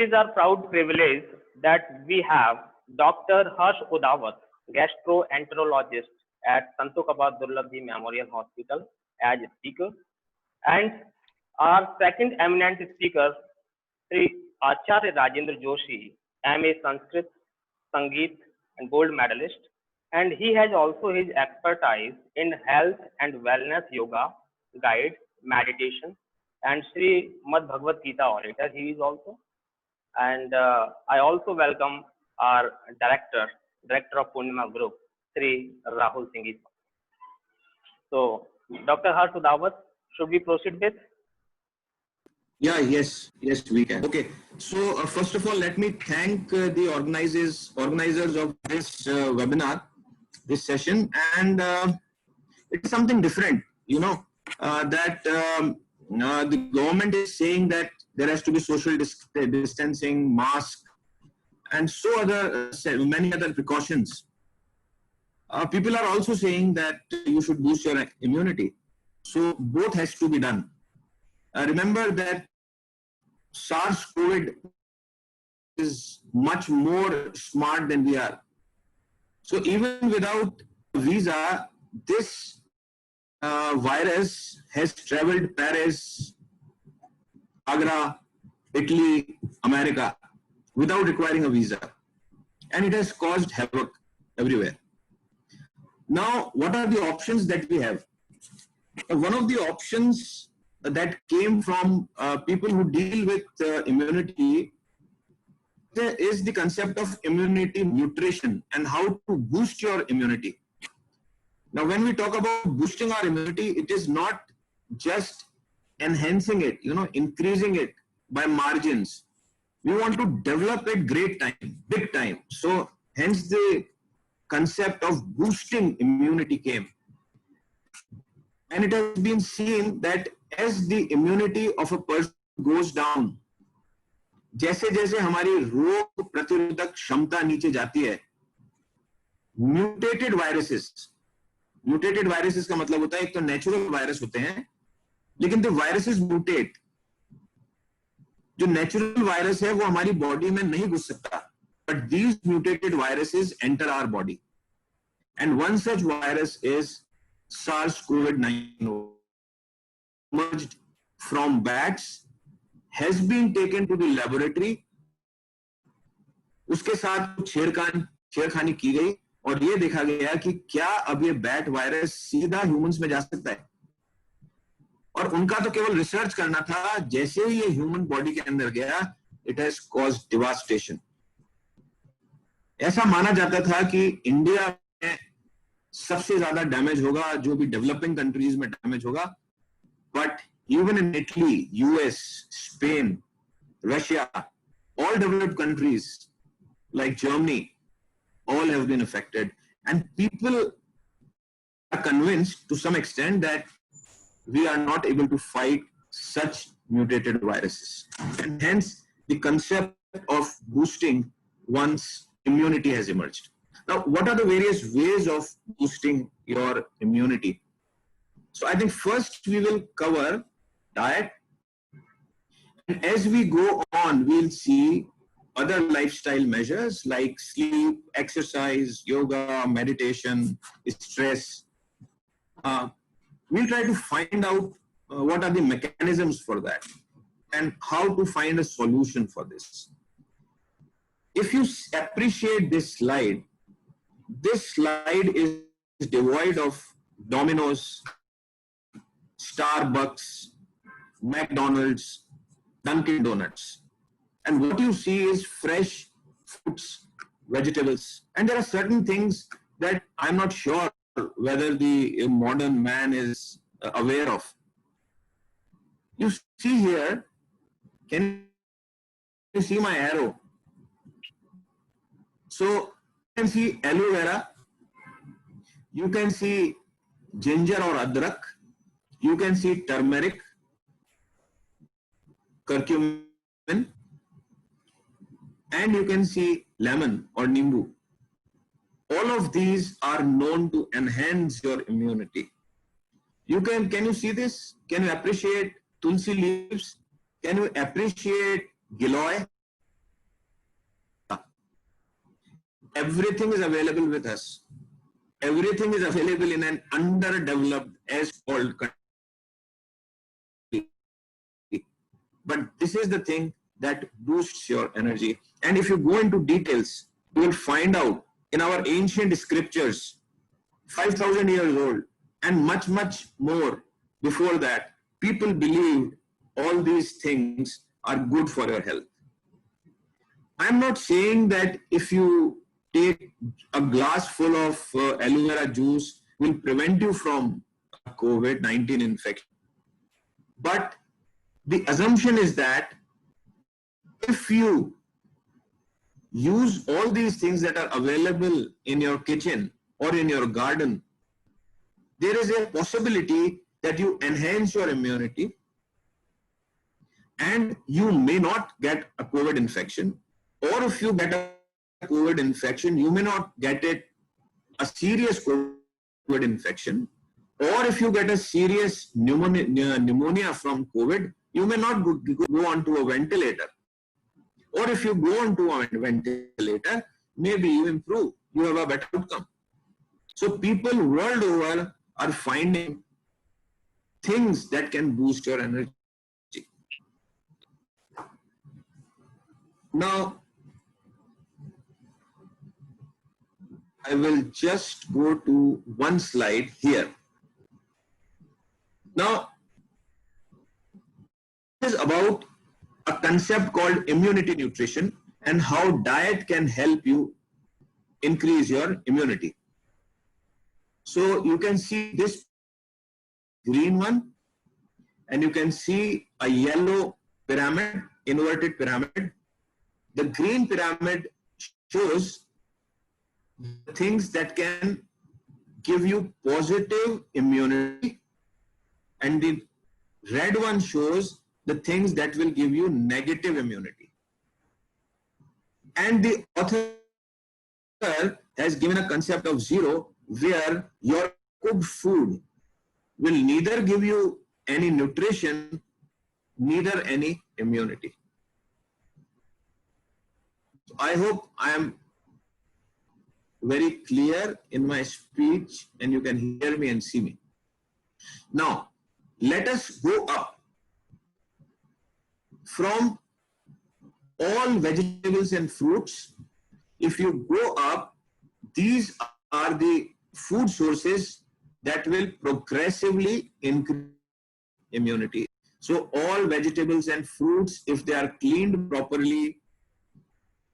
It is our proud privilege that we have Dr. Harsh Udawat, gastroenterologist at Santu Kabir Durlabji Memorial Hospital, as speaker, and our second eminent speaker, Sri Acharya Rajendra Joshi, MA Sanskrit, Sangeet, and gold medalist, and he has also his expertise in health and wellness yoga, guide, meditation, and Sri Mad Bhagavad Gita orator. He is also, and I also welcome our director of Purnima Group, Sri Rahul Singh. So, Dr. Harsh Udawat, should we proceed with? Yeah, yes, we can. Okay, so first of all, let me thank the organizers of this webinar, this session, and it's something different, that the government is saying that there has to be social distancing, mask, and many other precautions. People are also saying that you should boost your immunity. So both has to be done. Remember that SARS-CoV is much more smart than we are. So even without visa, this virus has traveled Paris, Agra, Italy, America without requiring a visa. And it has caused havoc everywhere. Now, what are the options that we have? One of the options that came from people who deal with immunity is the concept of immunity nutrition and how to boost your immunity. Now, when we talk about boosting our immunity, it is not just enhancing it, increasing it by margins. We want to develop it big time. So hence the concept of boosting immunity came. And it has been seen that as the immunity of a person goes down, जैसे जैसे हमारी रोग प्रतिरोधक क्षमता नीचे जाती है, mutated viruses का मतलब होता है एक तो नेचुरल वायरस होते हैं, लेकिन द वायरसेस म्यूटेट. जो नेचुरल वायरस है वो हमारी बॉडी में नहीं घुस सकता, but these mutated viruses enter our body. And one such virus is SARS-CoV-2 emerged from bats, has been taken to the laboratory. उसके साथ छेड़खानी की गई और ये देखा गया कि क्या अब ये बैट वायरस सीधा ह्यूमंस में जा सकता है. और उनका तो केवल रिसर्च करना था, जैसे ही ये ह्यूमन बॉडी के अंदर गया, इट हैज कॉज्ड डिवास्टेशन. ऐसा माना जाता था कि इंडिया में सबसे ज्यादा डैमेज होगा, जो भी डेवलपिंग कंट्रीज में डैमेज होगा, but even in Italy, US, Spain, Russia, all developed countries like Germany, all have been affected, and people are convinced to some extent that we are not able to fight such mutated viruses, and hence the concept of boosting one's immunity has emerged. Now, what are the various ways of boosting your immunity? So I think first we will cover diet, and as we go on, we'll see other lifestyle measures like sleep, exercise, yoga, meditation, stress. We'll try to find out what are the mechanisms for that and how to find a solution for this. If you appreciate this slide is devoid of Domino's, Starbucks, McDonald's, Dunkin' Donuts. And what you see is fresh fruits, vegetables. And there are certain things that I'm not sure whether the modern man is aware of. You see here, can you see my arrow? So you can see aloe vera, you can see ginger or adrak, you can see turmeric, curcumin, and you can see lemon or nimbu. All of these are known to enhance your immunity. Can you see this? Can you appreciate tulsi leaves? Can you appreciate giloy? Everything is available with us. Everything is available in an underdeveloped as called country. But this is the thing that boosts your energy. And if you go into details, you will find out in our ancient scriptures, 5,000 years old and much, much more before that, people believed all these things are good for your health. I'm not saying that if you take a glass full of aloe vera juice will prevent you from COVID-19 infection. But the assumption is that if you use all these things that are available in your kitchen or in your garden, there is a possibility that you enhance your immunity and you may not get a COVID infection. Or if you get a COVID infection, you may not get a serious COVID infection. Or if you get a serious pneumonia from COVID, you may not go onto a ventilator. Or if you go onto a ventilator, maybe you improve, you have a better outcome. So people world over are finding things that can boost your energy. Now, I will just go to one slide here. Now, this is about a concept called immunity nutrition and how diet can help you increase your immunity. So you can see this green one and you can see a yellow pyramid, inverted pyramid. The green pyramid shows the things that can give you positive immunity and the red one shows the things that will give you negative immunity. And the author has given a concept of zero where your cooked food will neither give you any nutrition, neither any immunity. I hope I am very clear in my speech and you can hear me and see me. Now, let us go up from all vegetables and fruits. If you go up, these are the food sources that will progressively increase immunity. So all vegetables and fruits, if they are cleaned properly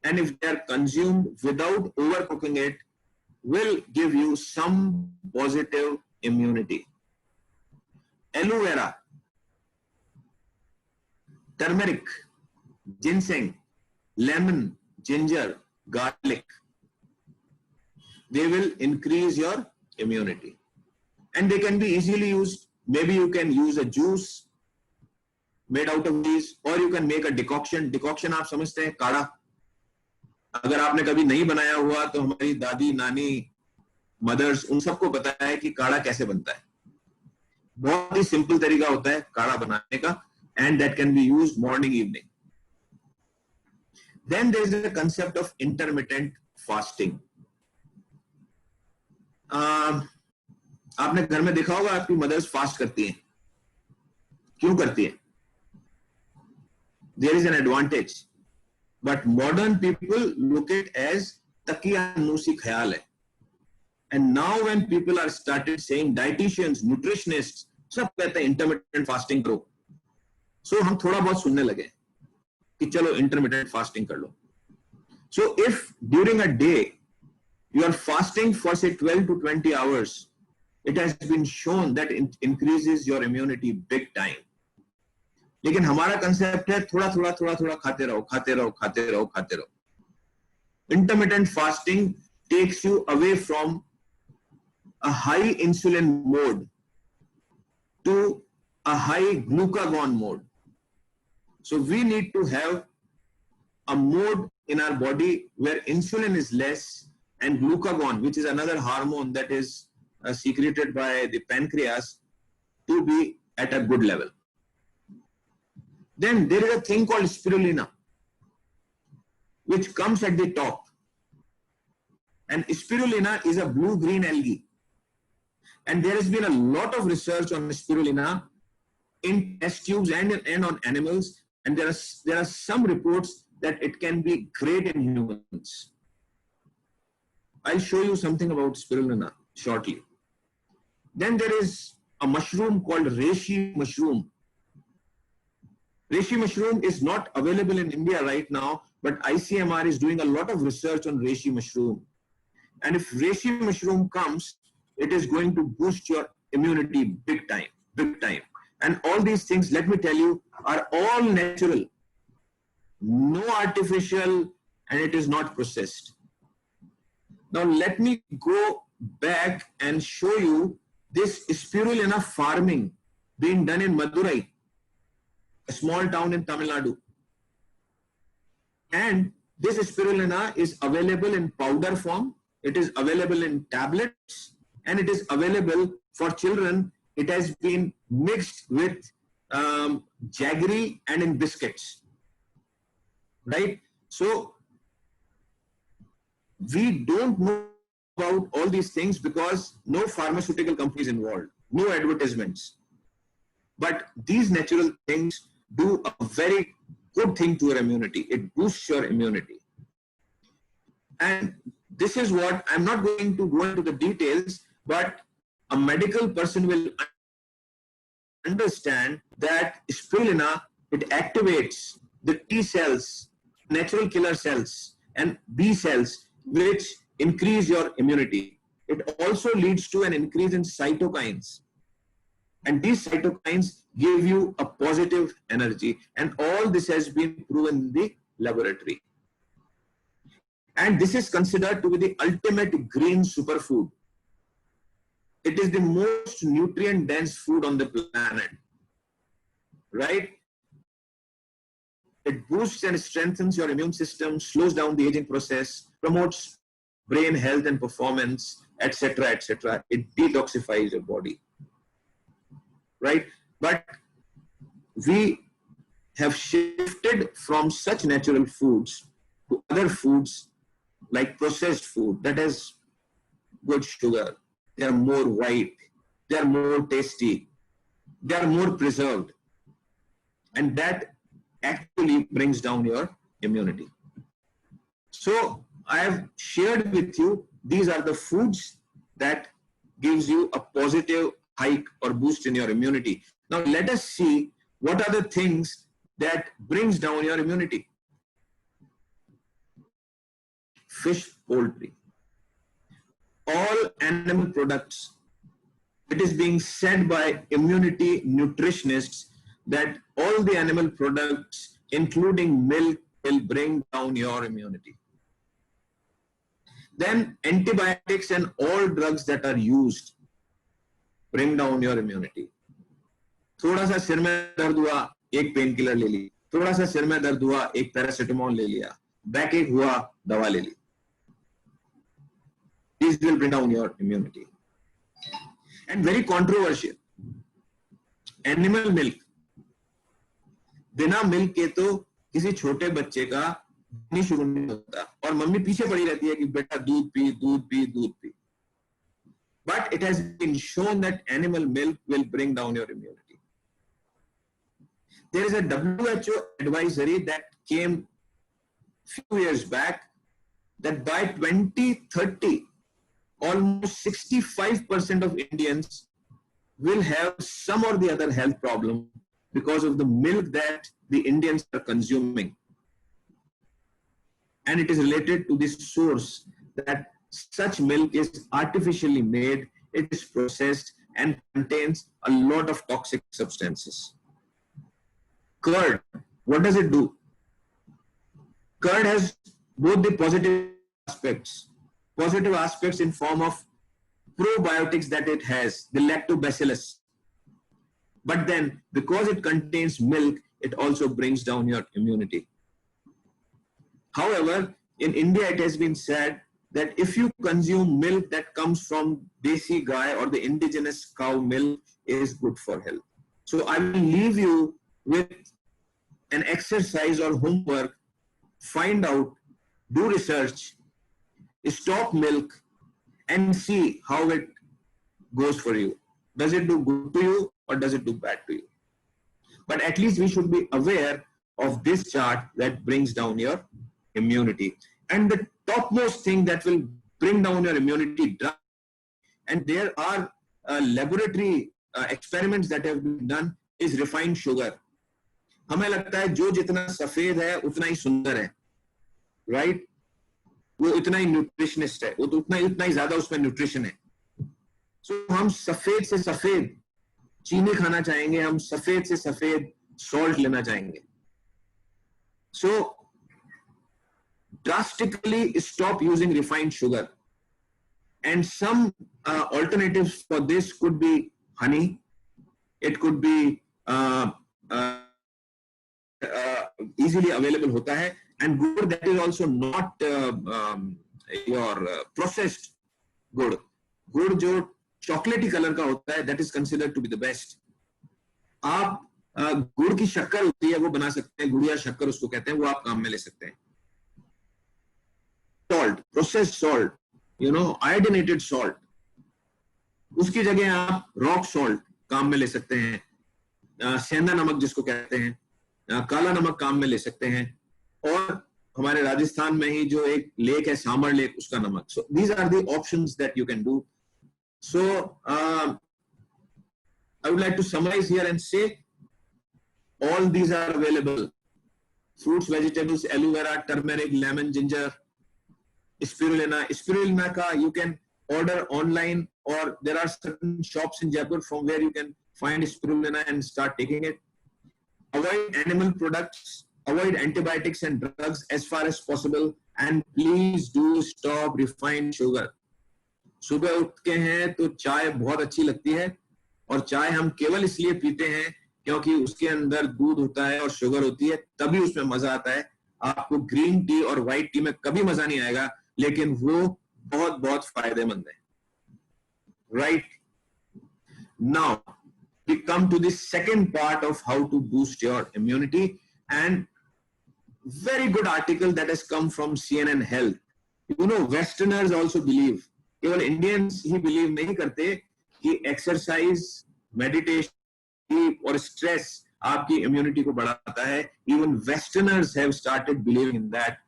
and if they are consumed without overcooking it, will give you some positive immunity. Aloe vera, turmeric, ginseng, lemon, ginger, garlic, they will increase your immunity. And they can be easily used. Maybe you can use a juice made out of these, or you can make a decoction. Decoction आप समझते हैं, काढ़ा. अगर आपने कभी नहीं बनाया हुआ तो हमारी दादी, नानी, मदर्स उन सबको पता है कि काढ़ा कैसे बनता है. बहुत ही सिंपल तरीका होता है काढ़ा बनाने का, and that can be used morning, evening. Then there is the concept of intermittent fasting. आपने घर में देखा होगा आपकी मदर्स फास्ट करती हैं. क्यों करती हैं? There is an advantage, but modern people look at it as takiyanusi khayal hai. And now when people are started saying dietitians, nutritionists, सब कहते हैं intermittent fasting करो. So हम थोड़ा बहुत सुनने लगे कि चलो intermittent fasting कर लो. So if during a day you are fasting for say 12 to 20 hours, it has been shown that it increases your immunity big time. लेकिन हमारा कंसेप्ट है थोड़ा थोड़ा थोड़ा थोड़ा खाते रहो, खाते रहो, खाते रहो, खाते रहो. Intermittent fasting takes you away from a high insulin mode to a high glucagon mode. So we need to have a mode in our body where insulin is less and glucagon, which is another hormone that is secreted by the pancreas, to be at a good level. Then there is a thing called spirulina, which comes at the top. And spirulina is a blue-green algae. And there has been a lot of research on spirulina in test tubes and on animals. And there are some reports that it can be great in humans. I'll show you something about spirulina shortly. Then there is a mushroom called reishi mushroom. Reishi mushroom is not available in India right now, but ICMR is doing a lot of research on reishi mushroom. And if reishi mushroom comes, it is going to boost your immunity big time, big time. And all these things, let me tell you, are all natural, no artificial, and it is not processed. Now let me go back and show you this spirulina farming being done in Madurai, a small town in Tamil Nadu. And this spirulina is available in powder form, it is available in tablets, and it is available for children. It has been mixed with jaggery and in biscuits, right? So we don't know about all these things because no pharmaceutical companies involved, no advertisements. But these natural things do a very good thing to your immunity. It boosts your immunity. And this is what, I'm not going to go into the details, but a medical person will understand that spirulina, it activates the T cells, natural killer cells, and B cells, which increase your immunity. It also leads to an increase in cytokines. And these cytokines give you a positive energy. And all this has been proven in the laboratory. And this is considered to be the ultimate green superfood. It is the most nutrient dense food on the planet, right? It boosts and strengthens your immune system, slows down the aging process, promotes brain health and performance, etc., etc. It detoxifies your body, right? But we have shifted from such natural foods to other foods like processed food that has good sugar. They are more white, they are more tasty, they are more preserved, and that actually brings down your immunity. So I have shared with you, these are the foods that gives you a positive hike or boost in your immunity. Now let us see what are the things that brings down your immunity. Fish, poultry, all animal products. It is being said by immunity nutritionists that all the animal products, including milk, will bring down your immunity. Then antibiotics and all drugs that are used bring down your immunity. थोड़ा सा सिर में दर्द हुआ, एक pain killer ले ली, थोड़ा सा सिर में दर्द हुआ, एक पैरासिटामोल ले लिया, बैक एक हुआ, दवा ले ली. These will bring down your immunity. And very controversial, animal milk. बिना मिल्क के तो किसी छोटे बच्चे का नहीं शुरू नहीं होता और मम्मी पीछे पड़ी रहती है कि बेटा दूध पी, दूध पी, दूध P. But it has been shown that animal milk will bring down your immunity. There is a WHO advisory that came few years back that by 2030, almost 65% of Indians will have some or the other health problem because of the milk that the Indians are consuming. And it is related to this source that such milk is artificially made, it is processed and contains a lot of toxic substances. Curd, what does it do? Curd has both the positive aspects in form of probiotics that it has, the lactobacillus. But then, because it contains milk, it also brings down your immunity. However, in India, it has been said that if you consume milk that comes from desi gai or the indigenous cow milk, is good for health. So I will leave you with an exercise or homework. Find out, do research. stop milk and see how it goes for you. Does it do good to you or does it do bad to you? But at least we should be aware of this chart that brings down your immunity. And the topmost thing that will bring down your immunity, and there are laboratory experiments that have been done, is refined sugar. हमें लगता है जो जितना सफेद है उतना ही सुंदर है, राइट? वो इतना ही न्यूट्रिशनिस्ट है, वो तो उतना ही ज्यादा उसमें न्यूट्रिशन है. सो हम सफेद से सफेद चीनी खाना चाहेंगे, हम सफेद से सफेद सॉल्ट लेना चाहेंगे. सो drastically stop using refined sugar, and some alternatives for this could be honey, it could be easily available hota hai, and good that is also not your processed good. Good जो chocolatey color का होता है, that is considered to be the best. आप गुड़ की शक्कर होती है वो बना सकते हैं, गुड़िया शक्कर उसको कहते हैं, वो आप काम में ले सकते हैं. Salt, processed salt, you know, iodinated salt, उसकी जगह आप रॉक सॉल्ट काम में ले सकते हैं. सेंधा नमक जिसको कहते हैं, काला नमक काम में ले सकते हैं, और हमारे राजस्थान में ही जो एक लेक है सामर लेक, उसका नमक. So these are the options that you can do. So I would like to summarize here and say all these are available: fruits, vegetables, aloe vera, turmeric, lemon, ginger, spirulina. Spirulina ka you can order online, or there are certain shops in Jaipur from where you can find spirulina and start taking it. Avoid animal products, avoid antibiotics and drugs as far as possible, and please do stop refined sugar. सुबह उठ के हैं तो चाय बहुत अच्छी लगती है, और चाय हम केवल इसलिए पीते हैं क्योंकि उसके अंदर दूध होता है और शुगर होती है, तभी उसमें मजा आता है. आपको ग्रीन टी और व्हाइट टी में कभी मजा नहीं आएगा, लेकिन वो बहुत बहुत फायदेमंद है. Right now we come to the second part of how to boost your immunity, and very good article that has come from CNN Health. You know, Westerners also believe, केवल Indians ही believe नहीं करते कि exercise, meditation और stress आपकी immunity को बढ़ाता है. Even Westerners have started believing in that.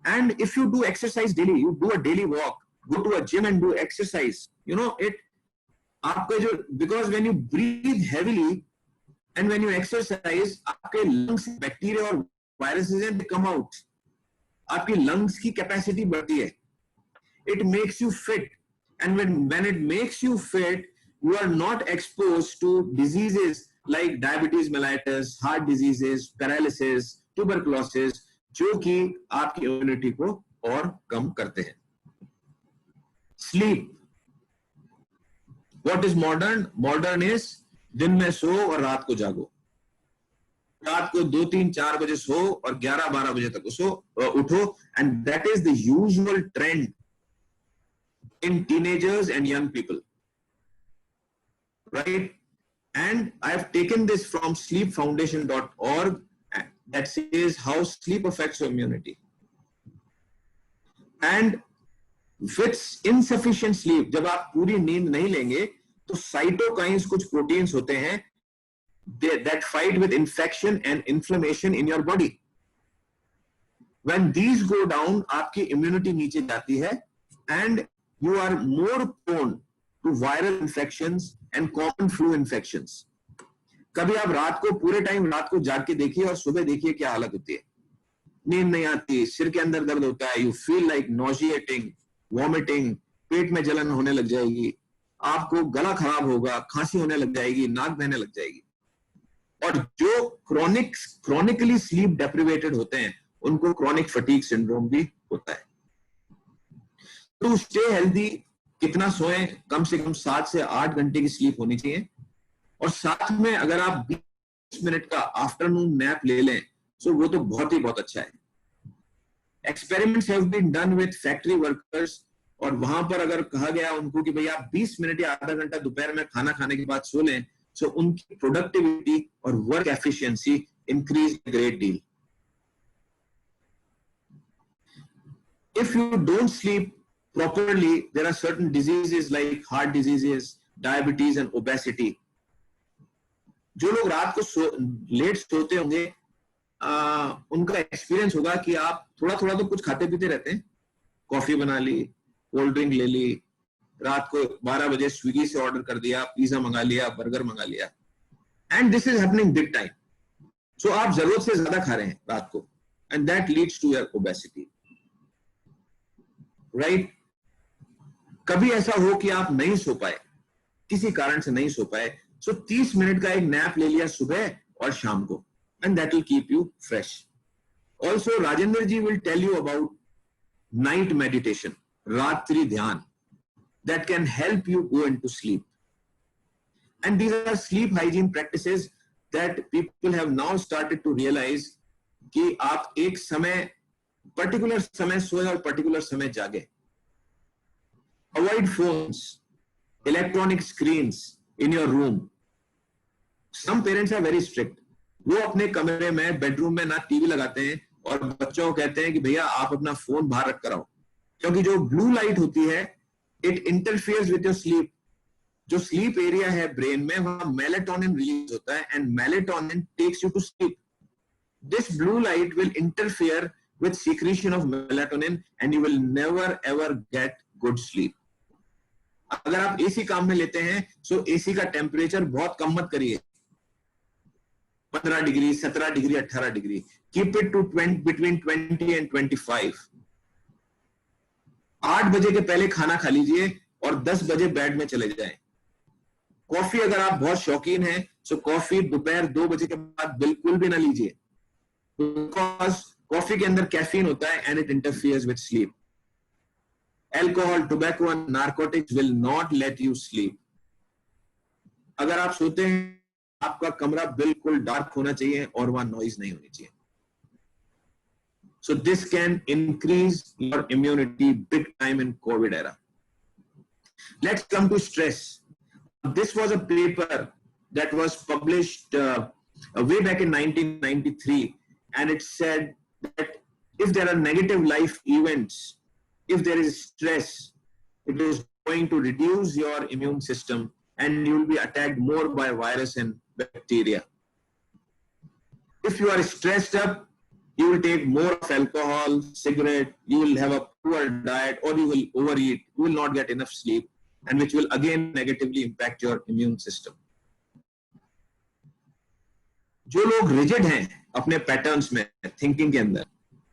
And if you do exercise daily, you do a daily walk, go to a gym and do exercise, you know, it आपके जो, because when you breathe heavily and when you exercise, आपके lungs से bacteria और viruses they come out. आपकी lungs की capacity बढ़ती है. It makes you fit, and when it makes you fit, you are not exposed to diseases like diabetes mellitus, heart diseases, paralysis, tuberculosis, जो कि आपकी immunity को और कम करते हैं. Sleep. What is modern? Modern is दिन में सो और रात को जागो. रात को 2, 3, 4 बजे सो और 11, 12 बजे तक उठो, and that is the usual trend in teenagers and young people, right? And I've taken this from sleepfoundation.org that says how sleep affects your immunity. And with insufficient sleep, जब आप पूरी नींद नहीं लेंगे तो cytokines कुछ proteins होते हैं that fight with infection and inflammation in your body. When these go down, आपकी immunity नीचे जाती है, and you are more prone to viral infections and common flu infections. कभी आप रात को पूरे टाइम रात को जाग के देखिए और सुबह देखिए क्या हालत होती है. नींद नहीं आती, सिर के अंदर दर्द होता है, you feel like nauseating, vomiting, पेट में जलन होने लग जाएगी, आपको गला खराब होगा, खांसी होने लग जाएगी, नाक बहने लग जाएगी. और जो chronically sleep deprivated होते हैं उनको chronic fatigue syndrome भी होता है. To stay healthy, कितना सोएं? कम से कम 7 से 8 घंटे की स्लीप होनी चाहिए, और साथ में अगर आप 20 मिनट का आफ्टरनून नैप ले लें तो वो तो बहुत अच्छा है. Experiments have been done with factory workers, और वहां पर अगर कहा गया उनको कि भाई आप 20 मिनट या आधा घंटा दोपहर में खाना खाने के बाद सो लें, so उनकी प्रोडक्टिविटी और work efficiency increase great deal. if you don't sleep properly, there are certain diseases like heart diseases, diabetes and obesity. जो लोग रात को लेट सोते होंगे, उनका एक्सपीरियंस होगा कि आप थोड़ा थोड़ा तो कुछ खाते पीते रहते हैं, कॉफी बना ली, कोल्ड ड्रिंक ले ली, रात को 12 बजे स्विगी से ऑर्डर कर दिया, पिज्जा मंगा लिया, बर्गर मंगा लिया, and this is happening big time. So आप जरूरत से ज्यादा खा रहे हैं रात को, and that leads to your obesity, right. कभी ऐसा हो कि आप नहीं सो पाए, किसी कारण से नहीं सो पाए, सो 30 मिनट का एक नैप ले लिया सुबह और शाम को, and that will keep you fresh. Also Rajendra ji will tell you about night meditation, रात्रि ध्यान, that can help you go into sleep. And these are sleep hygiene practices that people have now started to realize कि आप एक समय, particular समय सोए और particular समय जागे. Avoid phones, electronic screens in your room. Some parents are very strict. वो अपने कमरे में, बेडरूम में ना टीवी लगाते हैं और बच्चों को कहते हैं कि भैया आप अपना फोन बाहर रख कर आओ, क्योंकि जो ब्लू लाइट होती है, it interferes with your sleep. जो स्लीप एरिया है ब्रेन में, वहां मेलेटोनिन रिलीज होता है, and melatonin takes you to sleep. This blue light will interfere with secretion of melatonin and you will never ever get good sleep. अगर आप AC काम में लेते हैं, सो एसी का टेम्परेचर बहुत कम मत करिए, 15 degree, 17 degree, 18 degree. Keep it to between 20 and 25. 8 बजे के पहले खाना खा लीजिए और 10 बजे बेड में चले जाएं. कॉफी अगर आप बहुत शौकीन हैं, सो कॉफी दोपहर 2 बजे के बाद बिल्कुल भी ना लीजिए, बिकॉज कॉफी के अंदर कैफीन होता है and it interferes with sleep. Alcohol, tobacco and narcotics will not let you sleep. अगर आप सोते हैं, आपका कमरा बिल्कुल डार्क होना चाहिए और वहां नॉइज नहीं होनी चाहिए. So this can increase your immunity big time in COVID era. Let's come to stress. This was a paper that was published way back in 1993, and it said that if there are negative life events, if there is stress, it is going to reduce your immune system and you will be attacked more by virus and bacteria. If you are stressed up, you will take more of alcohol, cigarette, you will have a poor diet, or you will overeat, you will not get enough sleep, and which will again negatively impact your immune system. जो लोग rigid हैं अपने patterns में, thinking के अंदर,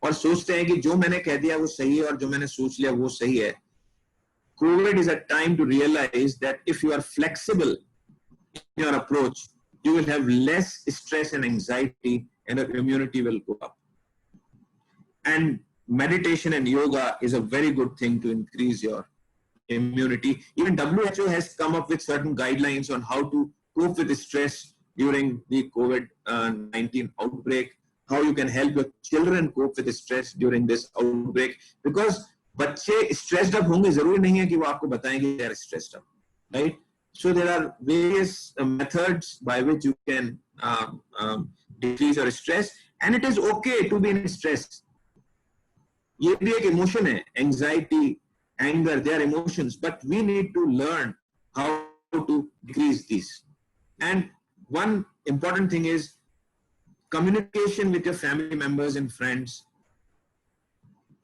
और सोचते हैं कि जो मैंने कह दिया वो सही है और जो मैंने सोच लिया वो सही है, COVID is a time to realize that if you are flexible in your approach, you will have less stress and anxiety and your immunity will go up. And meditation and yoga is a very good thing to increase your immunity. Even WHO has come up with certain guidelines on how to cope with stress during the COVID-19 outbreak, how you can help your children cope with stress during this outbreak. Because बच्चे stressed up होंगे, जरूरी नहीं है कि वो आपको बताएं कि they are stressed up, right? So there are various methods by which you can decrease your stress, and it is okay to be in stress. ये भी एक emotion है, anxiety, anger, they are emotions, but we need to learn how to decrease these. And one important thing is communication with your family members and friends.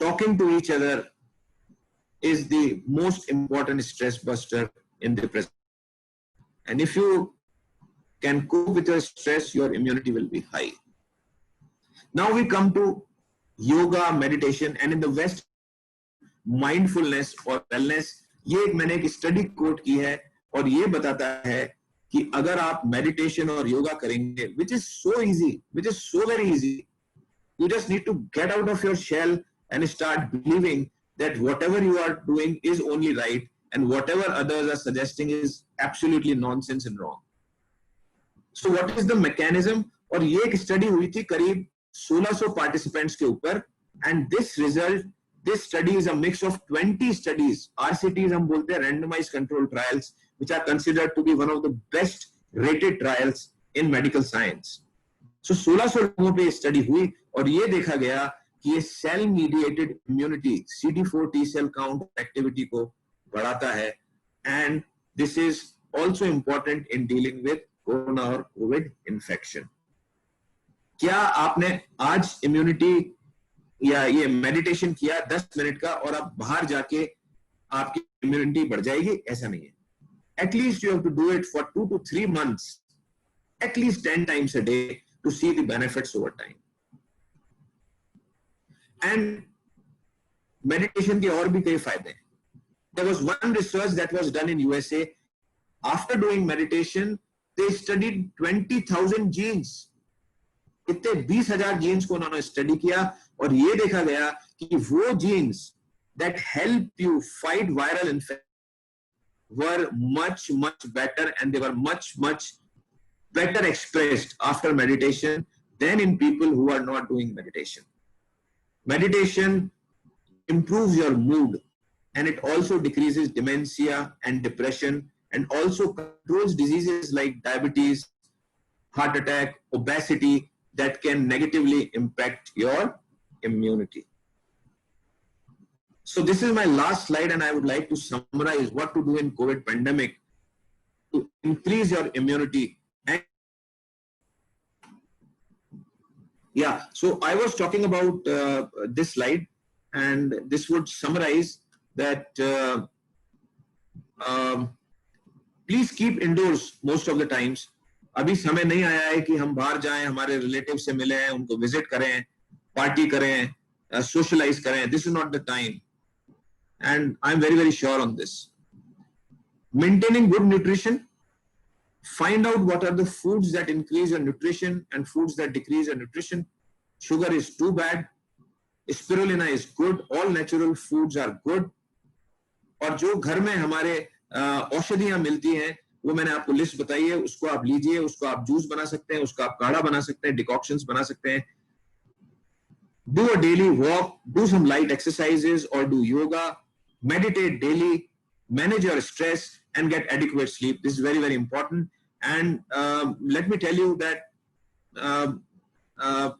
Talking to each other is the most important stress buster in the present. And if you can cope with your stress, your immunity will be high. Now we come to yoga, meditation, and in the West, mindfulness or wellness. ये एक मैंने एक study coat की है और ये बताता है कि अगर आप मेडिटेशन और योगा करेंगे, which is so easy, which is so very easy, you just need to get out of your shell and start believing that whatever you are doing is only right and whatever others are suggesting is absolutely nonsense and wrong. So what is the mechanism? और ये एक study हुई थी करीब 1600 participants के ऊपर, and this study is a mix of 20 studies. RCTs हम बोलते हैं, randomized controlled trials, which are considered to be one of the best rated trials in medical science. So 1600 लोगों पे स्टडी हुई और ये देखा गया कि ये cell mediated immunity CD4 T cell count activity को बढ़ाता है, and this is also important in dealing with corona और कोविड इन्फेक्शन। क्या आपने आज इम्यूनिटी या ये मेडिटेशन किया 10 मिनट का और आप बाहर जाके आपकी इम्यूनिटी बढ़ जाएगी? ऐसा नहीं है। At least you have to do it for 2 to 3 months, at least 10 times a day to see the benefits over time. And meditation के और भी कई फायदे हैं. There was one research that was done in USA. After doing meditation, they studied 20,000 genes. इतने 20,000 jeans को उन्होंने study किया और ये देखा गया कि वो jeans that help you fight viral infection were much better, and they were much better expressed after meditation than in people who are not doing meditation. Meditation improves your mood, and it also decreases dementia and depression, and also controls diseases like diabetes, heart attack, obesity that can negatively impact your immunity. So this is my last slide, and I would like to summarize what to do in COVID pandemic to increase your immunity. And yeah, so I was talking about this slide, and this would summarize that please keep indoors most of the times. अभी समय नहीं आया है कि हम बाहर जाएं, हमारे रिलेटिव से मिलें, उनको विजिट करें, पार्टी करें, सोशलाइज करें. This is not the time, and I am very sure on this. Maintaining good nutrition. Find out what are the foods that increase your nutrition and foods that decrease your nutrition. Sugar is too bad. Spirulina is good. All natural foods are good. और जो घर में हमारे औषधियां मिलती हैं, वो मैंने आपको लिस्ट बताई है, उसको आप लीजिए, उसको आप जूस बना सकते हैं, उसको आप काढ़ा बना सकते हैं, डिकॉक्शंस बना सकते हैं. Do a daily walk, do some light exercises or do yoga, meditate daily, manage your stress and get adequate sleep. This is very important. And let me tell you that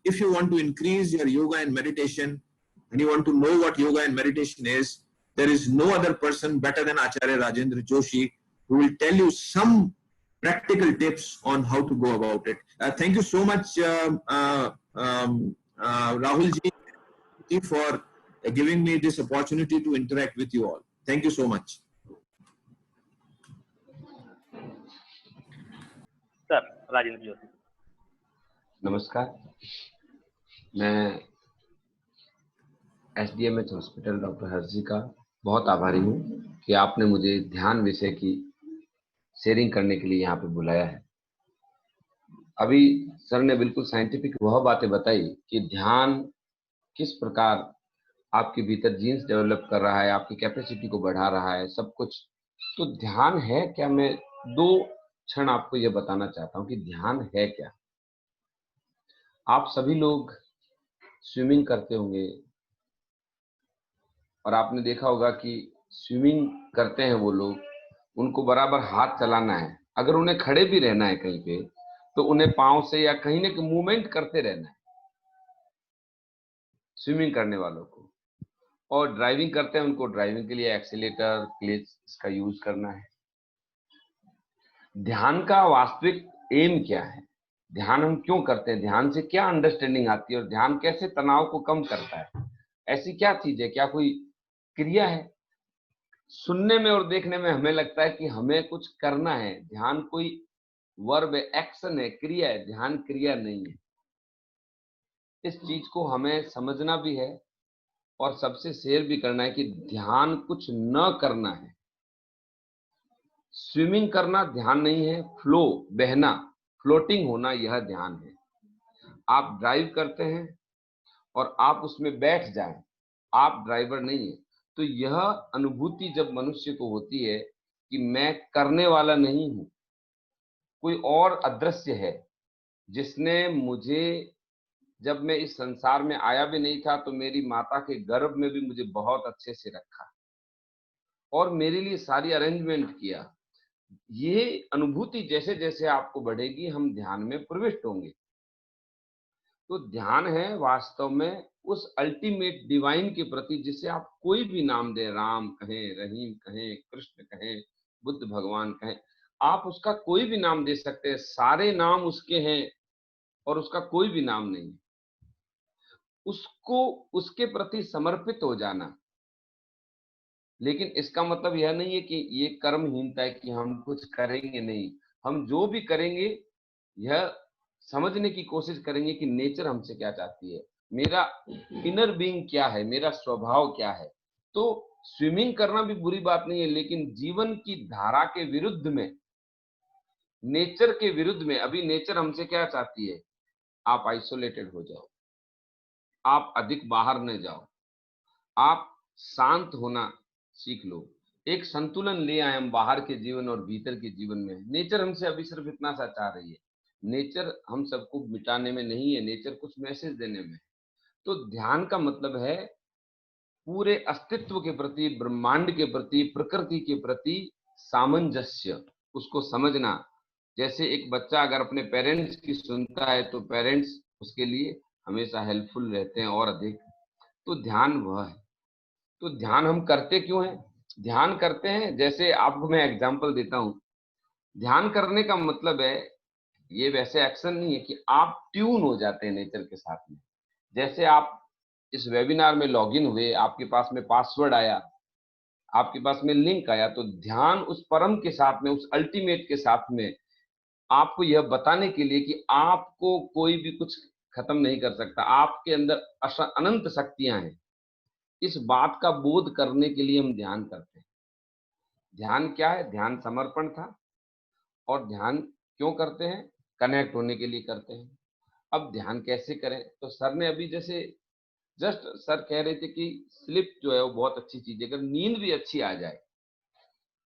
if you want to increase your yoga and meditation, and you want to know what yoga and meditation is, there is no other person better than Acharya Rajendra Joshi who will tell you some practical tips on how to go about it. Thank you so much, Rahul ji, for giving me this opportunity to interact with you all. Thank you so much. Sir, Rajendra Joshi. नमस्कार, मैं SDMH hospital doctor Harshi का बहुत आभारी हूँ कि आपने मुझे ध्यान विषय की शेयरिंग करने के लिए यहाँ पे बुलाया है. अभी सर ने बिल्कुल साइंटिफिक वह बातें बताई कि ध्यान किस प्रकार आपके भीतर जीन्स डेवलप कर रहा है, आपकी कैपेसिटी को बढ़ा रहा है, सब कुछ. तो ध्यान है क्या? मैं 2 क्षण आपको ये बताना चाहता हूँ कि ध्यान है क्या. आप सभी लोग स्विमिंग करते होंगे और आपने देखा होगा कि स्विमिंग करते हैं वो लोग, उनको बराबर हाथ चलाना है. अगर उन्हें खड़े भी रहना है कहीं पे, तो उन्हें पांव से या कहीं ना कहीं मूवमेंट करते रहना है स्विमिंग करने वालों को. और ड्राइविंग करते हैं, उनको ड्राइविंग के लिए एक्सीलेटर, क्लच इसका यूज करना है. ध्यान का वास्तविक एम क्या है? ध्यान हम क्यों करते हैं? ध्यान से क्या अंडरस्टैंडिंग आती है और ध्यान कैसे तनाव को कम करता है? ऐसी क्या चीज है? क्या कोई क्रिया है? सुनने में और देखने में हमें लगता है कि हमें कुछ करना है. ध्यान कोई वर्ब है, एक्शन है, क्रिया है. ध्यान क्रिया नहीं है. इस चीज को हमें समझना भी है और सबसे शेयर भी करना है कि ध्यान कुछ न करना है. स्विमिंग करना ध्यान नहीं है. फ्लो, बहना, फ्लोटिंग होना, यह ध्यान है. आप ड्राइव करते हैं और आप उसमें बैठ जाएं, आप ड्राइवर नहीं है. तो यह अनुभूति जब मनुष्य को होती है कि मैं करने वाला नहीं हूं, कोई और अदृश्य है जिसने मुझे, जब मैं इस संसार में आया भी नहीं था तो मेरी माता के गर्भ में भी मुझे बहुत अच्छे से रखा और मेरे लिए सारी अरेंजमेंट किया. ये अनुभूति जैसे जैसे आपको बढ़ेगी, हम ध्यान में प्रविष्ट होंगे. तो ध्यान है वास्तव में उस अल्टीमेट डिवाइन के प्रति, जिसे आप कोई भी नाम दें, राम कहें, रहीम कहें, कृष्ण कहें, बुद्ध भगवान कहें, आप उसका कोई भी नाम दे सकते हैं, सारे नाम उसके हैं और उसका कोई भी नाम नहीं। उसको उसके प्रति समर्पित हो जाना। लेकिन इसका मतलब यह नहीं है कि ये कर्महीनता है कि हम कुछ करेंगे नहीं। हम जो भी करेंगे यह समझने की कोशिश करेंगे कि नेचर हमसे क्या चाहती है, मेरा इनर बीइंग क्या है, मेरा स्वभाव क्या है। तो स्विमिंग करना भी बुरी बात नहीं है, लेकिन जीवन की धारा के विरुद्ध में, नेचर के विरुद्ध में, अभी नेचर हमसे क्या चाहती है, आप आइसोलेटेड हो जाओ, आप अधिक बाहर न जाओ, आप शांत होना सीख लो, एक संतुलन ले आए हम बाहर के जीवन और भीतर के जीवन में। नेचर हमसे अभी सिर्फ इतना सा चाह रही है। नेचर हम सबको मिटाने में नहीं है, नेचर कुछ मैसेज देने में। तो ध्यान का मतलब है पूरे अस्तित्व के प्रति, ब्रह्मांड के प्रति, प्रकृति के प्रति सामंजस्य, उसको समझना। जैसे एक बच्चा अगर अपने पेरेंट्स की सुनता है तो पेरेंट्स उसके लिए हमेशा हेल्पफुल रहते हैं और अधिक। तो ध्यान वह है। तो ध्यान हम करते क्यों हैं? ध्यान करते हैं, जैसे आपको मैं एग्जांपल देता हूं। ध्यान करने का मतलब है, ये वैसे एक्शन नहीं है कि आप ट्यून हो जाते हैं नेचर के साथ में। जैसे आप इस वेबिनार में लॉगिन हुए, आपके पास में पासवर्ड आया, आपके पास में लिंक आया, तो ध्यान उस परम के साथ में, उस अल्टीमेट के साथ में, आपको यह बताने के लिए कि आपको कोई भी कुछ खत्म नहीं कर सकता, आपके अंदर अनंत शक्तियां हैं। इस बात का बोध करने के लिए हम ध्यान करते हैं। ध्यान क्या है? ध्यान समर्पण था। और ध्यान क्यों करते हैं? कनेक्ट होने के लिए करते हैं। अब ध्यान कैसे करें? तो सर ने अभी जैसे जस्ट सर कह रहे थे कि स्लिप जो है वो बहुत अच्छी चीज है, अगर नींद भी अच्छी आ जाए।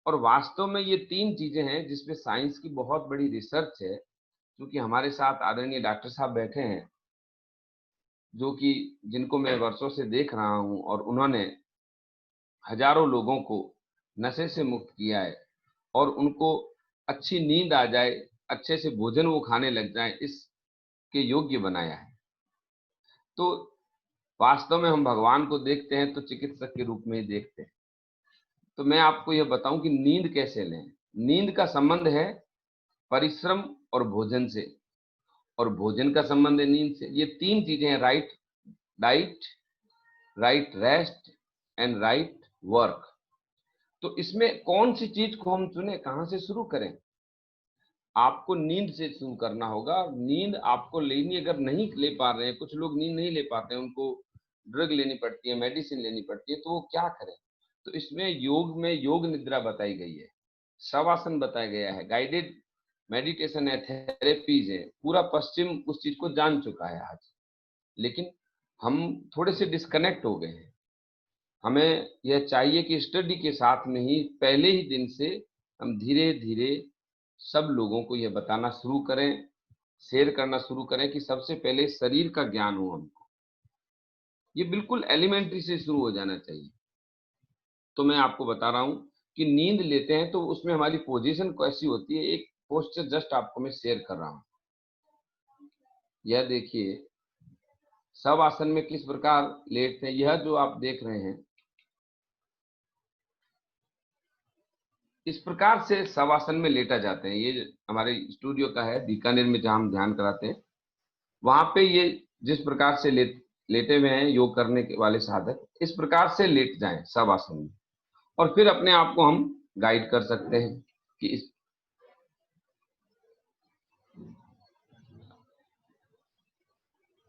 और वास्तव में ये 3 चीजें हैं जिसपे साइंस की बहुत बड़ी रिसर्च है। क्योंकि हमारे साथ आदरणीय डॉक्टर साहब बैठे हैं, जो कि जिनको मैं वर्षों से देख रहा हूं, और उन्होंने हजारों लोगों को नशे से मुक्त किया है और उनको अच्छी नींद आ जाए, अच्छे से भोजन वो खाने लग जाए, इसके योग्य बनाया है। तो वास्तव में हम भगवान को देखते हैं तो चिकित्सक के रूप में ही देखते हैं। तो मैं आपको यह बताऊं कि नींद कैसे लें। नींद का संबंध है परिश्रम और भोजन से, और भोजन का संबंध है नींद से। ये 3 चीजें हैं, right diet, right rest and right work. तो इसमें कौन सी चीज को हम चुने, कहां से शुरू करें? आपको नींद से शुरू करना होगा। नींद आपको लेनी, अगर नहीं ले पा रहे हैं, कुछ लोग नींद नहीं ले पाते हैं, उनको ड्रग लेनी पड़ती है, मेडिसिन लेनी पड़ती है, तो वो क्या करें? तो इसमें योग में योग निद्रा बताई गई है, शवासन बताया गया है, गाइडेड मेडिटेशन है, थेरेपीज है। पूरा पश्चिम उस चीज को जान चुका है आज, लेकिन हम थोड़े से डिस्कनेक्ट हो गए हैं। हमें यह चाहिए कि स्टडी के साथ में ही पहले ही दिन से हम धीरे धीरे सब लोगों को यह बताना शुरू करें, शेयर करना शुरू करें कि सबसे पहले शरीर का ज्ञान हो हमको। ये बिल्कुल एलिमेंट्री से शुरू हो जाना चाहिए। तो मैं आपको बता रहा हूं कि नींद लेते हैं तो उसमें हमारी पोजीशन कैसी होती है। एक पोस्चर जस्ट आपको मैं शेयर कर रहा हूं। यह देखिए, सब आसन में किस प्रकार लेटते हैं। यह जो आप देख रहे हैं, इस प्रकार से शवासन में लेटा जाते हैं। ये हमारे स्टूडियो का है, बीकानेर में, जहां हम ध्यान कराते हैं। वहां पे ये जिस प्रकार से लेटे हुए हैं योग करने के वाले साधक, इस प्रकार से लेट जाएं शवासन में, और फिर अपने आप को हम गाइड कर सकते हैं कि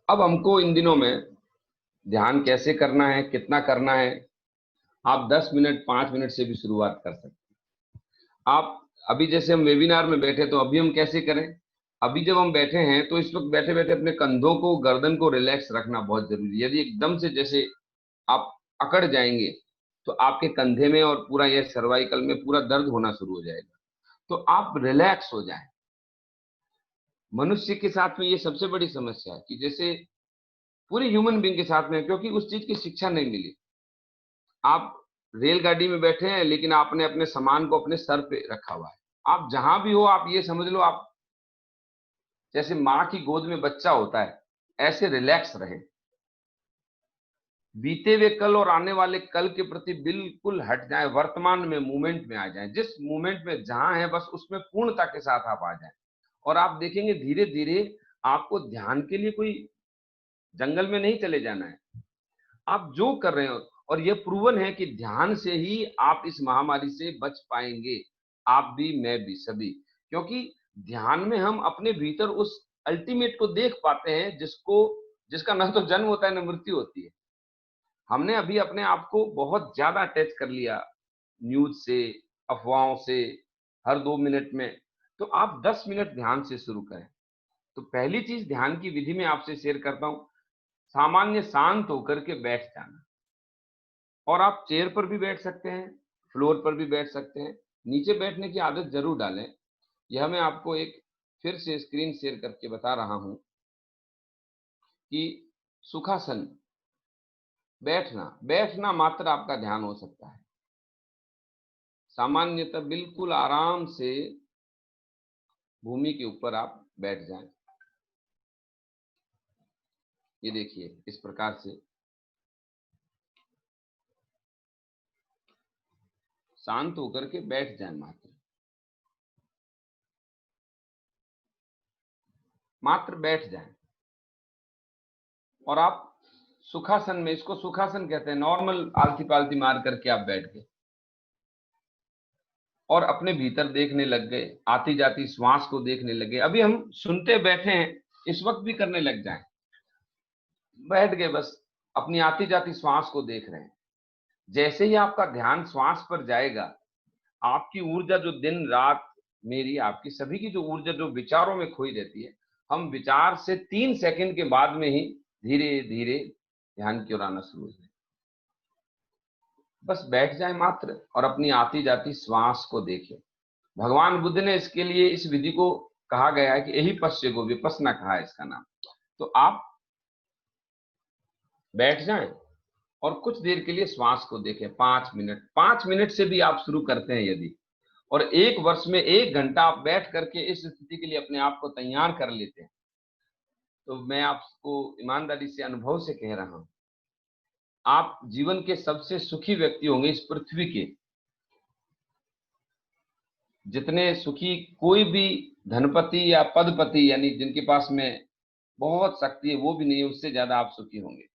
अब हमको इन दिनों में ध्यान कैसे करना है, कितना करना है। आप 10 मिनट 5 मिनट से भी शुरुआत कर सकते हैं। आप अभी जैसे हम वेबिनार में बैठे, तो अभी हम कैसे करें? अभी जब हम बैठे हैं तो इस वक्त बैठे बैठे अपने कंधों को, गर्दन को रिलैक्स रखना बहुत जरूरी है। यदि एकदम से जैसे आप अकड़ जाएंगे तो आपके कंधे में और पूरा यह सर्वाइकल में पूरा दर्द होना शुरू हो जाएगा। तो आप रिलैक्स हो जाएं। मनुष्य के साथ में ये सबसे बड़ी समस्या है कि जैसे पूरे ह्यूमन बीइंग के साथ में, क्योंकि उस चीज की शिक्षा नहीं मिली। आप रेलगाड़ी में बैठे हैं लेकिन आपने अपने सामान को अपने सर पे रखा हुआ है। आप जहां भी हो, आप ये समझ लो, आप जैसे माँ की गोद में बच्चा होता है, ऐसे रिलैक्स रहें, बीते हुए कल और आने वाले कल के प्रति बिल्कुल हट जाएं, वर्तमान में मूवमेंट में आ जाएं। जिस मूवमेंट में जहां है बस उसमें पूर्णता के साथ आप आ जाएं, और आप देखेंगे धीरे धीरे आपको ध्यान के लिए कोई जंगल में नहीं चले जाना है। आप जो कर रहे हो, और यह प्रूवन है कि ध्यान से ही आप इस महामारी से बच पाएंगे, आप भी, मैं भी, सभी। क्योंकि ध्यान में हम अपने भीतर उस अल्टीमेट को देख पाते हैं जिसका न तो जन्म होता है न मृत्यु होती है। हमने अभी अपने आप को बहुत ज्यादा अटैच कर लिया न्यूज से, अफवाहों से, हर 2 मिनट में। तो आप 10 मिनट ध्यान से शुरू करें। तो पहली चीज ध्यान की विधि में आपसे शेयर करता हूं, सामान्य शांत होकर के बैठ जाना। और आप चेयर पर भी बैठ सकते हैं, फ्लोर पर भी बैठ सकते हैं, नीचे बैठने की आदत जरूर डालें। यह मैं आपको एक फिर से स्क्रीन शेयर करके बता रहा हूं कि सुखासन, बैठना मात्र आपका ध्यान हो सकता है। सामान्यतः बिल्कुल आराम से भूमि के ऊपर आप बैठ जाएं। ये देखिए, इस प्रकार से शांत होकर के बैठ जाएं, मात्र बैठ जाएं। और आप सुखासन में, इसको सुखासन कहते हैं, नॉर्मल आलती पालती मार करके आप बैठ गए और अपने भीतर देखने लग गए, आती जाती श्वास को देखने लगे। अभी हम सुनते बैठे हैं, इस वक्त भी करने लग जाएं। बैठ गए, बस अपनी आती जाती श्वास को देख रहे हैं। जैसे ही आपका ध्यान श्वास पर जाएगा, आपकी ऊर्जा जो दिन रात, मेरी आपकी सभी की जो ऊर्जा जो विचारों में खोई रहती है, हम विचार से 3 सेकंड के बाद में ही धीरे धीरे ध्यान की ओर आना शुरू हो जाए। बस बैठ जाए मात्र और अपनी आती जाती श्वास को देखें। भगवान बुद्ध ने इसके लिए इस विधि को कहा गया है कि यही पश्य को विपस्सना कहा है इसका नाम। तो आप बैठ जाएं और कुछ देर के लिए श्वास को देखें, 5 मिनट से भी आप शुरू करते हैं यदि, और 1 वर्ष में 1 घंटा आप बैठ करके इस स्थिति के लिए अपने आप को तैयार कर लेते हैं, तो मैं आपको ईमानदारी से, अनुभव से कह रहा हूं, आप जीवन के सबसे सुखी व्यक्ति होंगे इस पृथ्वी के। जितने सुखी कोई भी धनपति या पदपति, यानी जिनके पास में बहुत शक्ति है, वो भी नहीं है, उससे ज्यादा आप सुखी होंगे।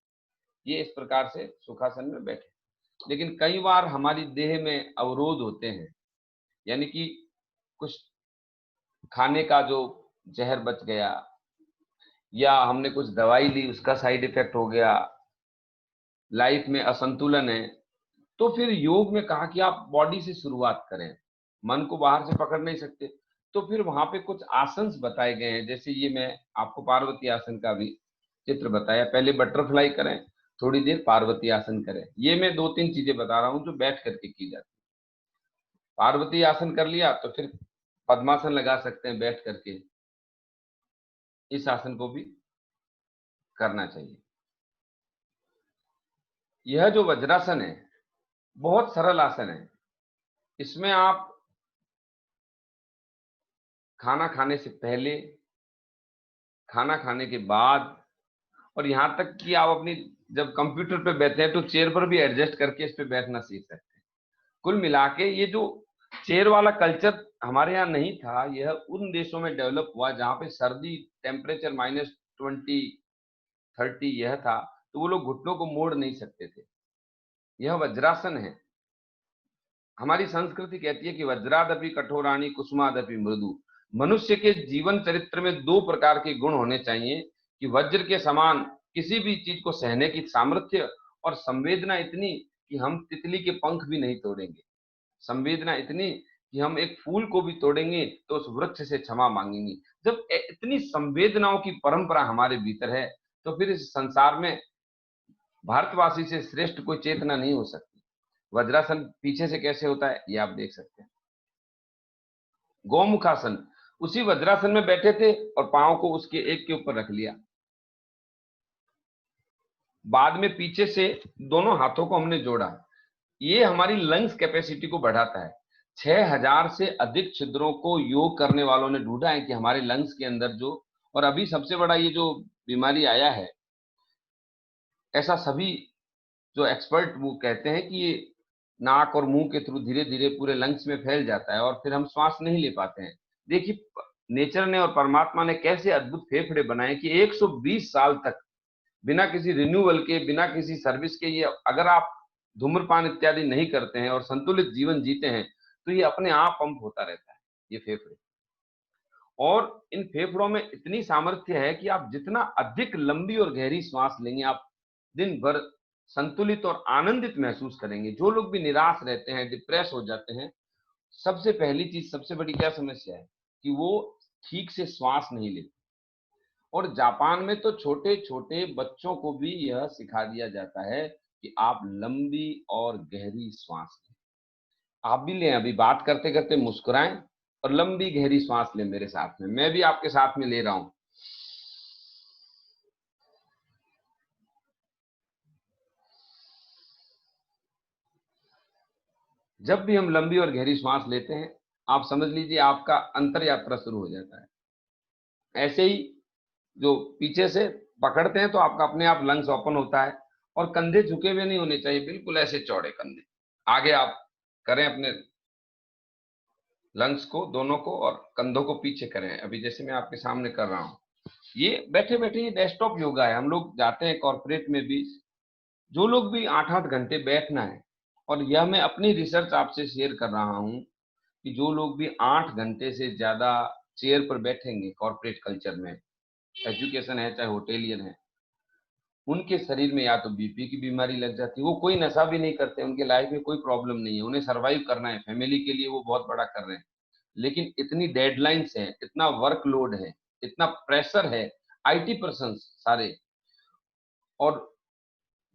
ये इस प्रकार से सुखासन में बैठे। लेकिन कई बार हमारी देह में अवरोध होते हैं, यानी कि कुछ खाने का जो जहर बच गया, या हमने कुछ दवाई ली उसका साइड इफेक्ट हो गया, लाइफ में असंतुलन है, तो फिर योग में कहा कि आप बॉडी से शुरुआत करें, मन को बाहर से पकड़ नहीं सकते। तो फिर वहां पे कुछ आसन बताए गए हैं, जैसे ये मैं आपको पार्वती आसन का भी चित्र बताया। पहले बटरफ्लाई करें, थोड़ी देर पार्वती आसन करें। ये मैं 2-3 चीजें बता रहा हूं जो बैठ करके की जाती है। पार्वती आसन कर लिया तो फिर पद्मासन लगा सकते हैं बैठ करके, इस आसन को भी करना चाहिए। यह जो वज्रासन है बहुत सरल आसन है। इसमें आप खाना खाने से पहले, खाना खाने के बाद, और यहां तक कि आप अपनी जब कंप्यूटर पे बैठे हैं तो चेयर पर भी एडजस्ट करके इस पे बैठना सीख सकते हैं। कुल मिला के ये जो चेयर वाला कल्चर हमारे यहाँ नहीं था, यह उन देशों में डेवलप हुआ जहां पे सर्दी टेम्परेचर -20, -30 यह था, तो वो लोग घुटनों को मोड़ नहीं सकते थे। यह वज्रासन है। हमारी संस्कृति कहती है कि वज्रादपि कठोराणि कुसुमादपि मृदु। मनुष्य के जीवन चरित्र में 2 प्रकार के गुण होने चाहिए, कि वज्र के समान किसी भी चीज को सहने की सामर्थ्य, और संवेदना इतनी कि हम तितली के पंख भी नहीं तोड़ेंगे। संवेदना इतनी कि हम एक फूल को भी तोड़ेंगे तो उस वृक्ष से क्षमा मांगेंगे। जब इतनी संवेदनाओं की परंपरा हमारे भीतर है, तो फिर इस संसार में भारतवासी से श्रेष्ठ कोई चेतना नहीं हो सकती। वज्रासन पीछे से कैसे होता है ये आप देख सकते हैं। गौमुखासन, उसी वज्रासन में बैठे थे और पांव को उसके एक के ऊपर रख लिया, बाद में पीछे से दोनों हाथों को हमने जोड़ा। ये हमारी लंग्स कैपेसिटी को बढ़ाता है। 6000 से अधिक छिद्रों को योग करने वालों ने ढूंढा है कि हमारे लंग्स के अंदर जो, और अभी सबसे बड़ा ये जो बीमारी आया है, ऐसा सभी जो एक्सपर्ट वो कहते हैं कि ये नाक और मुंह के थ्रू धीरे धीरे पूरे लंग्स में फैल जाता है और फिर हम श्वास नहीं ले पाते हैं। देखिए, नेचर ने और परमात्मा ने कैसे अद्भुत फेफड़े बनाए कि 120 साल तक बिना किसी रिन्यूअल के, बिना किसी सर्विस के, ये अगर आप धूम्रपान इत्यादि नहीं करते हैं और संतुलित जीवन जीते हैं तो ये अपने आप पंप होता रहता है, ये फेफड़े। और इन फेफड़ों में इतनी सामर्थ्य है कि आप जितना अधिक लंबी और गहरी श्वास लेंगे, आप दिन भर संतुलित और आनंदित महसूस करेंगे। जो लोग भी निराश रहते हैं, डिप्रेस हो जाते हैं, सबसे पहली चीज, सबसे बड़ी क्या समस्या है कि वो ठीक से श्वास नहीं लेते। और जापान में तो छोटे छोटे बच्चों को भी यह सिखा दिया जाता है कि आप लंबी और गहरी श्वास लें। आप भी लें, अभी बात करते करते मुस्कुराएं और लंबी गहरी श्वास लें मेरे साथ में। मैं भी आपके साथ में ले रहा हूं। जब भी हम लंबी और गहरी श्वास लेते हैं, आप समझ लीजिए आपका अंतर यात्रा शुरू हो जाता है। ऐसे ही जो पीछे से पकड़ते हैं तो आपका अपने आप लंग्स ओपन होता है और कंधे झुके हुए नहीं होने चाहिए, बिल्कुल ऐसे चौड़े कंधे। आगे आप करें अपने लंग्स को दोनों को और कंधों को पीछे करें, अभी जैसे मैं आपके सामने कर रहा हूं। ये बैठे बैठे ये डेस्कटॉप योगा है। हम लोग जाते हैं कॉर्पोरेट में भी, जो लोग भी 8-8 घंटे बैठना है, और यह मैं अपनी रिसर्च आपसे शेयर कर रहा हूं कि जो लोग भी 8 घंटे से ज्यादा चेयर पर बैठेंगे कॉर्पोरेट कल्चर में, एजुकेशन है चाहे होटेलियन है, उनके शरीर में या तो बीपी की बीमारी लग जाती है। वो कोई नशा भी नहीं करते, उनके लाइफ में कोई प्रॉब्लम नहीं है, उन्हें सर्वाइव करना है, फैमिली के लिए वो बहुत बड़ा कर रहे हैं, लेकिन इतनी डेडलाइंस है, इतना वर्कलोड है, इतना प्रेशर है, आईटी पर्सन सारे और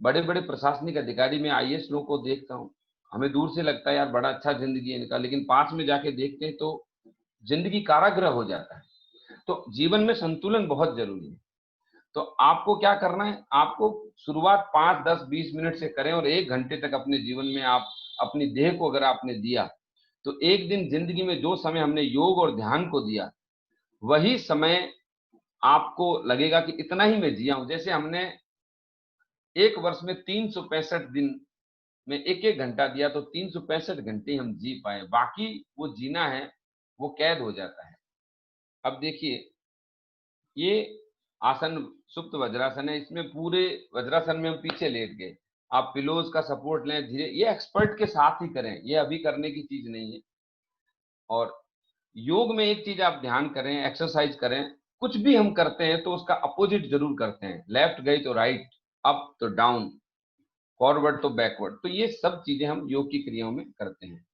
बड़े बड़े प्रशासनिक अधिकारी, में आईएएस लोग को देखता हूँ, हमें दूर से लगता है यार बड़ा अच्छा जिंदगी है इनका, लेकिन पास में जाके देखते हैं तो जिंदगी कारागृह हो जाता है। तो जीवन में संतुलन बहुत जरूरी है। तो आपको क्या करना है, आपको शुरुआत 5, 10, 20 मिनट से करें और 1 घंटे तक अपने जीवन में आप अपनी देह को अगर आपने दिया, तो एक दिन जिंदगी में जो समय हमने योग और ध्यान को दिया, वही समय आपको लगेगा कि इतना ही मैं जिया हूं। जैसे हमने एक वर्ष में 365 दिन में 1-1 घंटा दिया तो 365 घंटे हम जी पाए, बाकी वो जीना है वो कैद हो जाता है। अब देखिए, ये आसन सुप्त वज्रासन है, इसमें पूरे वज्रासन में हम पीछे लेट गए, आप पिलोज का सपोर्ट लें धीरे, ये एक्सपर्ट के साथ ही करें, ये अभी करने की चीज नहीं है। और योग में एक चीज आप ध्यान करें, एक्सरसाइज करें, कुछ भी हम करते हैं तो उसका अपोजिट जरूर करते हैं। लेफ्ट गई तो राइट, अप तो डाउन, फॉरवर्ड तो बैकवर्ड, तो ये सब चीजें हम योग की क्रियाओं में करते हैं।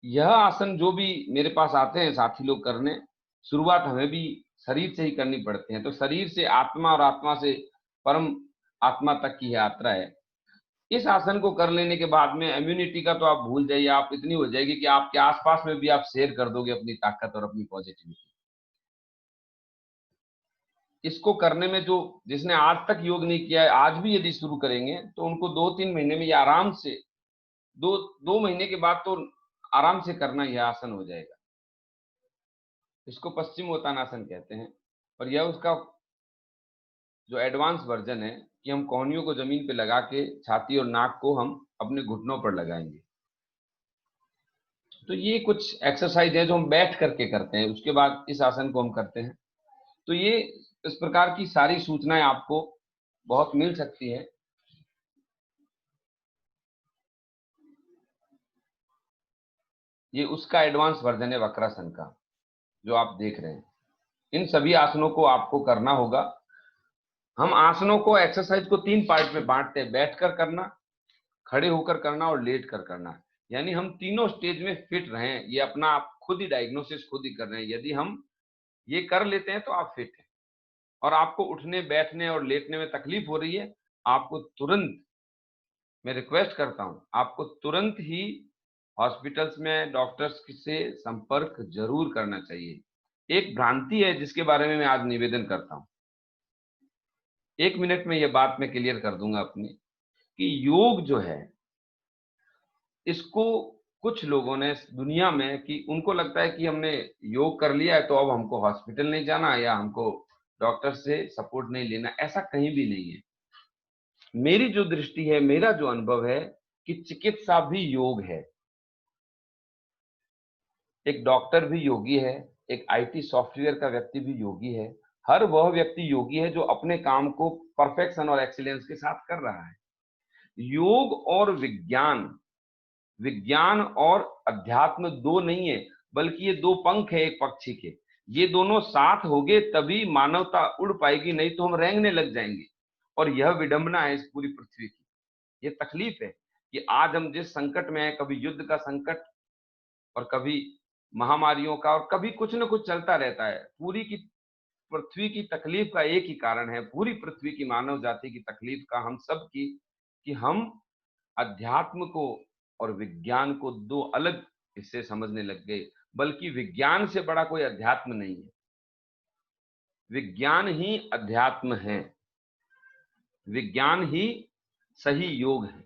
यह आसन जो भी मेरे पास आते हैं साथी लोग करने, शुरुआत हमें भी शरीर से ही करनी पड़ती है। तो शरीर से आत्मा और आत्मा से परम आत्मा तक की यात्रा है। इस आसन को कर लेने के बाद में इम्यूनिटी का तो आप भूल जाइए, आप इतनी हो जाएगी कि आपके आसपास में भी आप शेयर कर दोगे अपनी ताकत और अपनी पॉजिटिविटी। इसको करने में जो जिसने आज तक योग नहीं किया है, आज भी यदि शुरू करेंगे तो उनको 2-3 महीने में ये आराम से, दो महीने के बाद तो आराम से करना यह आसन हो जाएगा। इसको पश्चिमोत्तानासन कहते हैं और यह उसका जो एडवांस वर्जन है कि हम कोहनियों को जमीन पे लगा के छाती और नाक को हम अपने घुटनों पर लगाएंगे। तो ये कुछ एक्सरसाइज है जो हम बैठ करके करते हैं, उसके बाद इस आसन को हम करते हैं। तो ये इस प्रकार की सारी सूचनाएं आपको बहुत मिल सकती है। ये उसका एडवांस वर्जन है वक्रासन का जो आप देख रहे हैं। इन सभी आसनों को आपको करना होगा। हम आसनों को, एक्सरसाइज को 3 पार्ट में बांटते हैं, बैठकर करना, खड़े होकर करना और लेट कर करना। यानी हम तीनों स्टेज में फिट रहें, ये अपना आप खुद ही डायग्नोसिस खुद ही कर रहे हैं। यदि हम ये कर लेते हैं तो आप फिट हैं, और आपको उठने, बैठने और लेटने में तकलीफ हो रही है, आपको तुरंत, मैं रिक्वेस्ट करता हूं, आपको तुरंत ही हॉस्पिटल्स में डॉक्टर्स से संपर्क जरूर करना चाहिए। एक भ्रांति है जिसके बारे में मैं आज निवेदन करता हूं, 1 मिनट में यह बात मैं क्लियर कर दूंगा अपनी, कि योग जो है, इसको कुछ लोगों ने दुनिया में, कि उनको लगता है कि हमने योग कर लिया है तो अब हमको हॉस्पिटल नहीं जाना या हमको डॉक्टर से सपोर्ट नहीं लेना, ऐसा कहीं भी नहीं है। मेरी जो दृष्टि है, मेरा जो अनुभव है कि चिकित्सा भी योग है। एक डॉक्टर भी योगी है, एक आईटी सॉफ्टवेयर का व्यक्ति भी योगी है। हर वह व्यक्ति योगी है जो अपने काम को परफेक्शन और एक्सीलेंस के साथ कर रहा है। योग और विज्ञान, विज्ञान और अध्यात्म दो नहीं है, बल्कि ये दो पंख है एक पक्षी के। ये दोनों साथ होंगे तभी मानवता उड़ पाएगी, नहीं तो हम रेंगने लग जाएंगे। और यह विडंबना है इस पूरी पृथ्वी की, ये तकलीफ है कि आज हम जिस संकट में हैं, कभी युद्ध का संकट और कभी महामारियों का और कभी कुछ न कुछ चलता रहता है। पूरी की पृथ्वी की तकलीफ का एक ही कारण है, पूरी पृथ्वी की मानव जाति की तकलीफ का, हम सब की, कि हम अध्यात्म को और विज्ञान को दो अलग हिस्से समझने लग गए। बल्कि विज्ञान से बड़ा कोई अध्यात्म नहीं है, विज्ञान ही अध्यात्म है, विज्ञान ही सही योग है।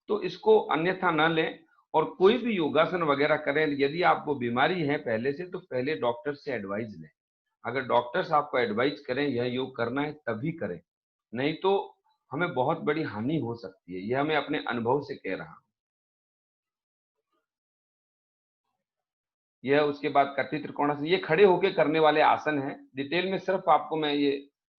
तो इसको अन्यथा न लें और कोई भी योगासन वगैरह करें। यदि आपको बीमारी है पहले से, तो पहले डॉक्टर से एडवाइस लें। अगर डॉक्टर्स आपको एडवाइस करें यह योग करना है तभी करें, नहीं तो हमें बहुत बड़ी हानि हो सकती है। यह मैं अपने अनुभव से कह रहा हूं। यह उसके बाद कटी त्रिकोणासन, ये खड़े होकर करने वाले आसन हैं। डिटेल में सिर्फ आपको मैं ये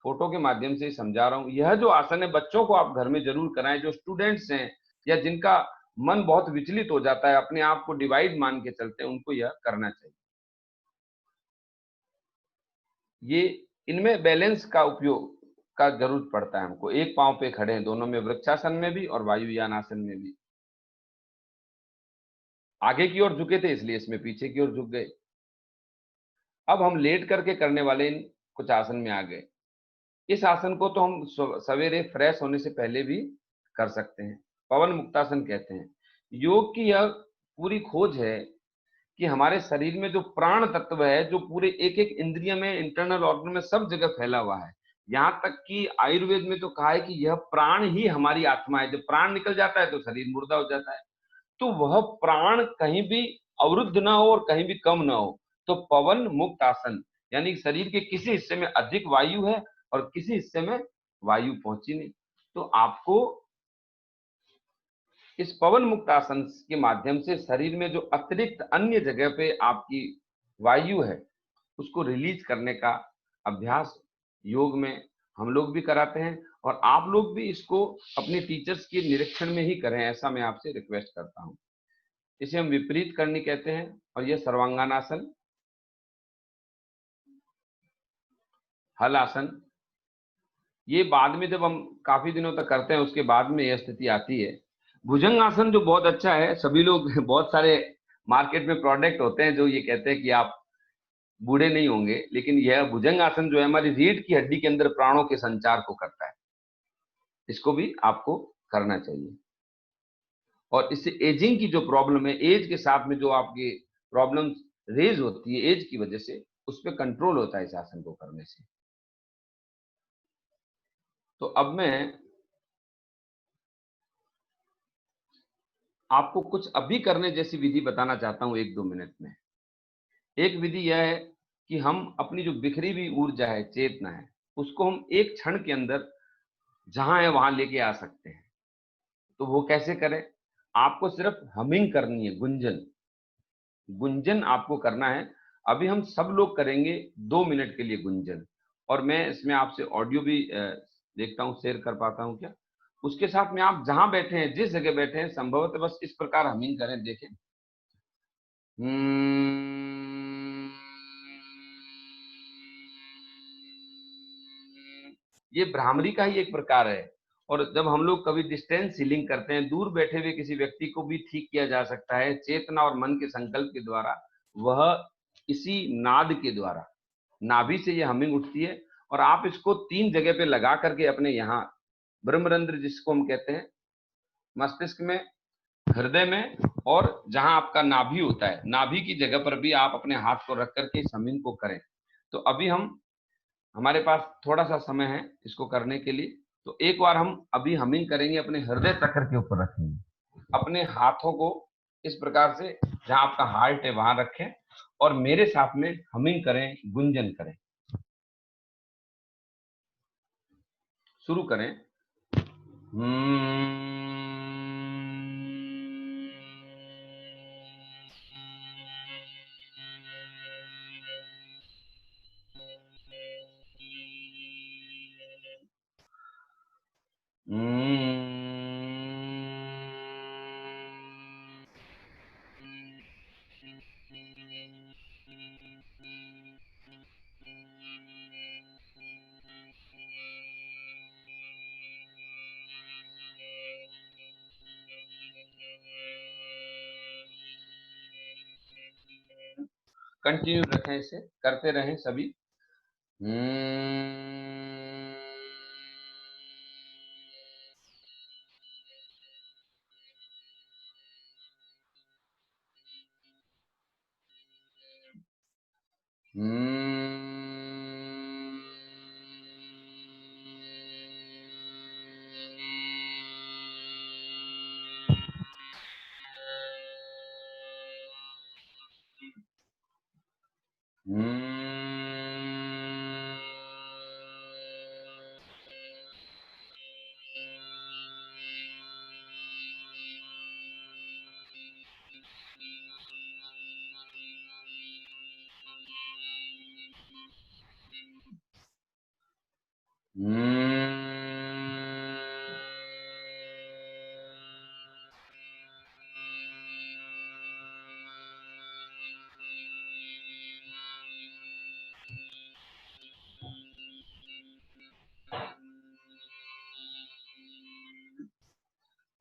फोटो के माध्यम से समझा रहा हूं। यह जो आसन है बच्चों को आप घर में जरूर कराएं, जो स्टूडेंट्स हैं या जिनका मन बहुत विचलित हो जाता है, अपने आप को डिवाइड मान के चलते हैं, उनको यह करना चाहिए। ये इनमें बैलेंस का उपयोग का जरूरत पड़ता है हमको। एक पांव पे खड़े हैं दोनों में, वृक्षासन में भी और वायुयान आसन में भी। आगे की ओर झुके थे इसलिए इसमें पीछे की ओर झुक गए। अब हम लेट करके करने वाले इन कुछ आसन में आ गए। इस आसन को तो हम सवेरे फ्रेश होने से पहले भी कर सकते हैं, पवन मुक्तासन कहते हैं। योग की यह पूरी खोज है कि हमारे शरीर में जो प्राण तत्व है, जो पूरे एक एक इंद्रिय में, इंटरनल ऑर्गन में, सब जगह फैला हुआ है। यहां तक कि आयुर्वेद में तो कहा है कि यह प्राण ही हमारी आत्मा है। जब प्राण निकल जाता है तो शरीर मुर्दा हो जाता है। तो वह प्राण कहीं भी अवरुद्ध ना हो और कहीं भी कम ना हो। तो पवन मुक्त आसन यानी शरीर के किसी हिस्से में अधिक वायु है और किसी हिस्से में वायु पहुंची नहीं। तो आपको इस पवन मुक्त आसन के माध्यम से शरीर में जो अतिरिक्त अन्य जगह पे आपकी वायु है उसको रिलीज करने का अभ्यास योग में हम लोग भी कराते हैं। और आप लोग भी इसको अपने टीचर्स के निरीक्षण में ही करें, ऐसा मैं आपसे रिक्वेस्ट करता हूं। इसे हम विपरीत करनी कहते हैं। और यह सर्वांगानासन, हल आसन, ये बाद में जब हम काफी दिनों तक करते हैं उसके बाद में यह स्थिति आती है। भुजंग आसन जो बहुत अच्छा है, सभी लोग, बहुत सारे मार्केट में प्रोडक्ट होते हैं जो ये कहते हैं कि आप बूढ़े नहीं होंगे, लेकिन यह भुजंग आसन जो है हमारी रीढ़ की हड्डी के अंदर प्राणों के संचार को करता है। इसको भी आपको करना चाहिए। और इससे एजिंग की जो प्रॉब्लम है, एज के साथ में जो आपकी प्रॉब्लम रेज होती है एज की वजह से, उस पर कंट्रोल होता है इस आसन को करने से। तो अब मैं आपको कुछ अभी करने जैसी विधि बताना चाहता हूं 1-2 मिनट में। एक विधि यह है कि हम अपनी जो बिखरी हुई ऊर्जा है, चेतना है, उसको हम एक क्षण के अंदर जहां है वहां लेके आ सकते हैं। तो वो कैसे करें? आपको सिर्फ हमिंग करनी है, गुंजन, गुंजन आपको करना है। अभी हम सब लोग करेंगे 2 मिनट के लिए गुंजन। और मैं इसमें आपसे ऑडियो भी देखता हूं शेयर कर पाता हूं क्या। उसके साथ में आप जहां बैठे हैं, जिस जगह बैठे हैं, संभवतः बस इस प्रकार हमिंग करें, देखें। ये भ्रामरी का ही एक प्रकार है। और जब हम लोग कभी डिस्टेंस हीलिंग करते हैं, दूर बैठे हुए किसी व्यक्ति को भी ठीक किया जा सकता है चेतना और मन के संकल्प के द्वारा। वह इसी नाद के द्वारा, नाभि से यह हमिंग उठती है। और आप इसको 3 जगह पे लगा करके अपने यहाँ ब्रह्मरंध्र जिसको हम कहते हैं, मस्तिष्क में, हृदय में, और जहां आपका नाभि होता है, नाभि की जगह पर भी आप अपने हाथ को रख करके इस हमिंग को करें। तो अभी हमारे पास थोड़ा सा समय है इसको करने के लिए। तो एक बार हम अभी हमिंग करेंगे, अपने हृदय चक्र के ऊपर रखेंगे, अपने हाथों को इस प्रकार से जहां आपका हार्ट है वहां रखें और मेरे साथ में हमिंग करें, गुंजन करें। शुरू करें। कंटिन्यू रखें, इसे करते रहें सभी।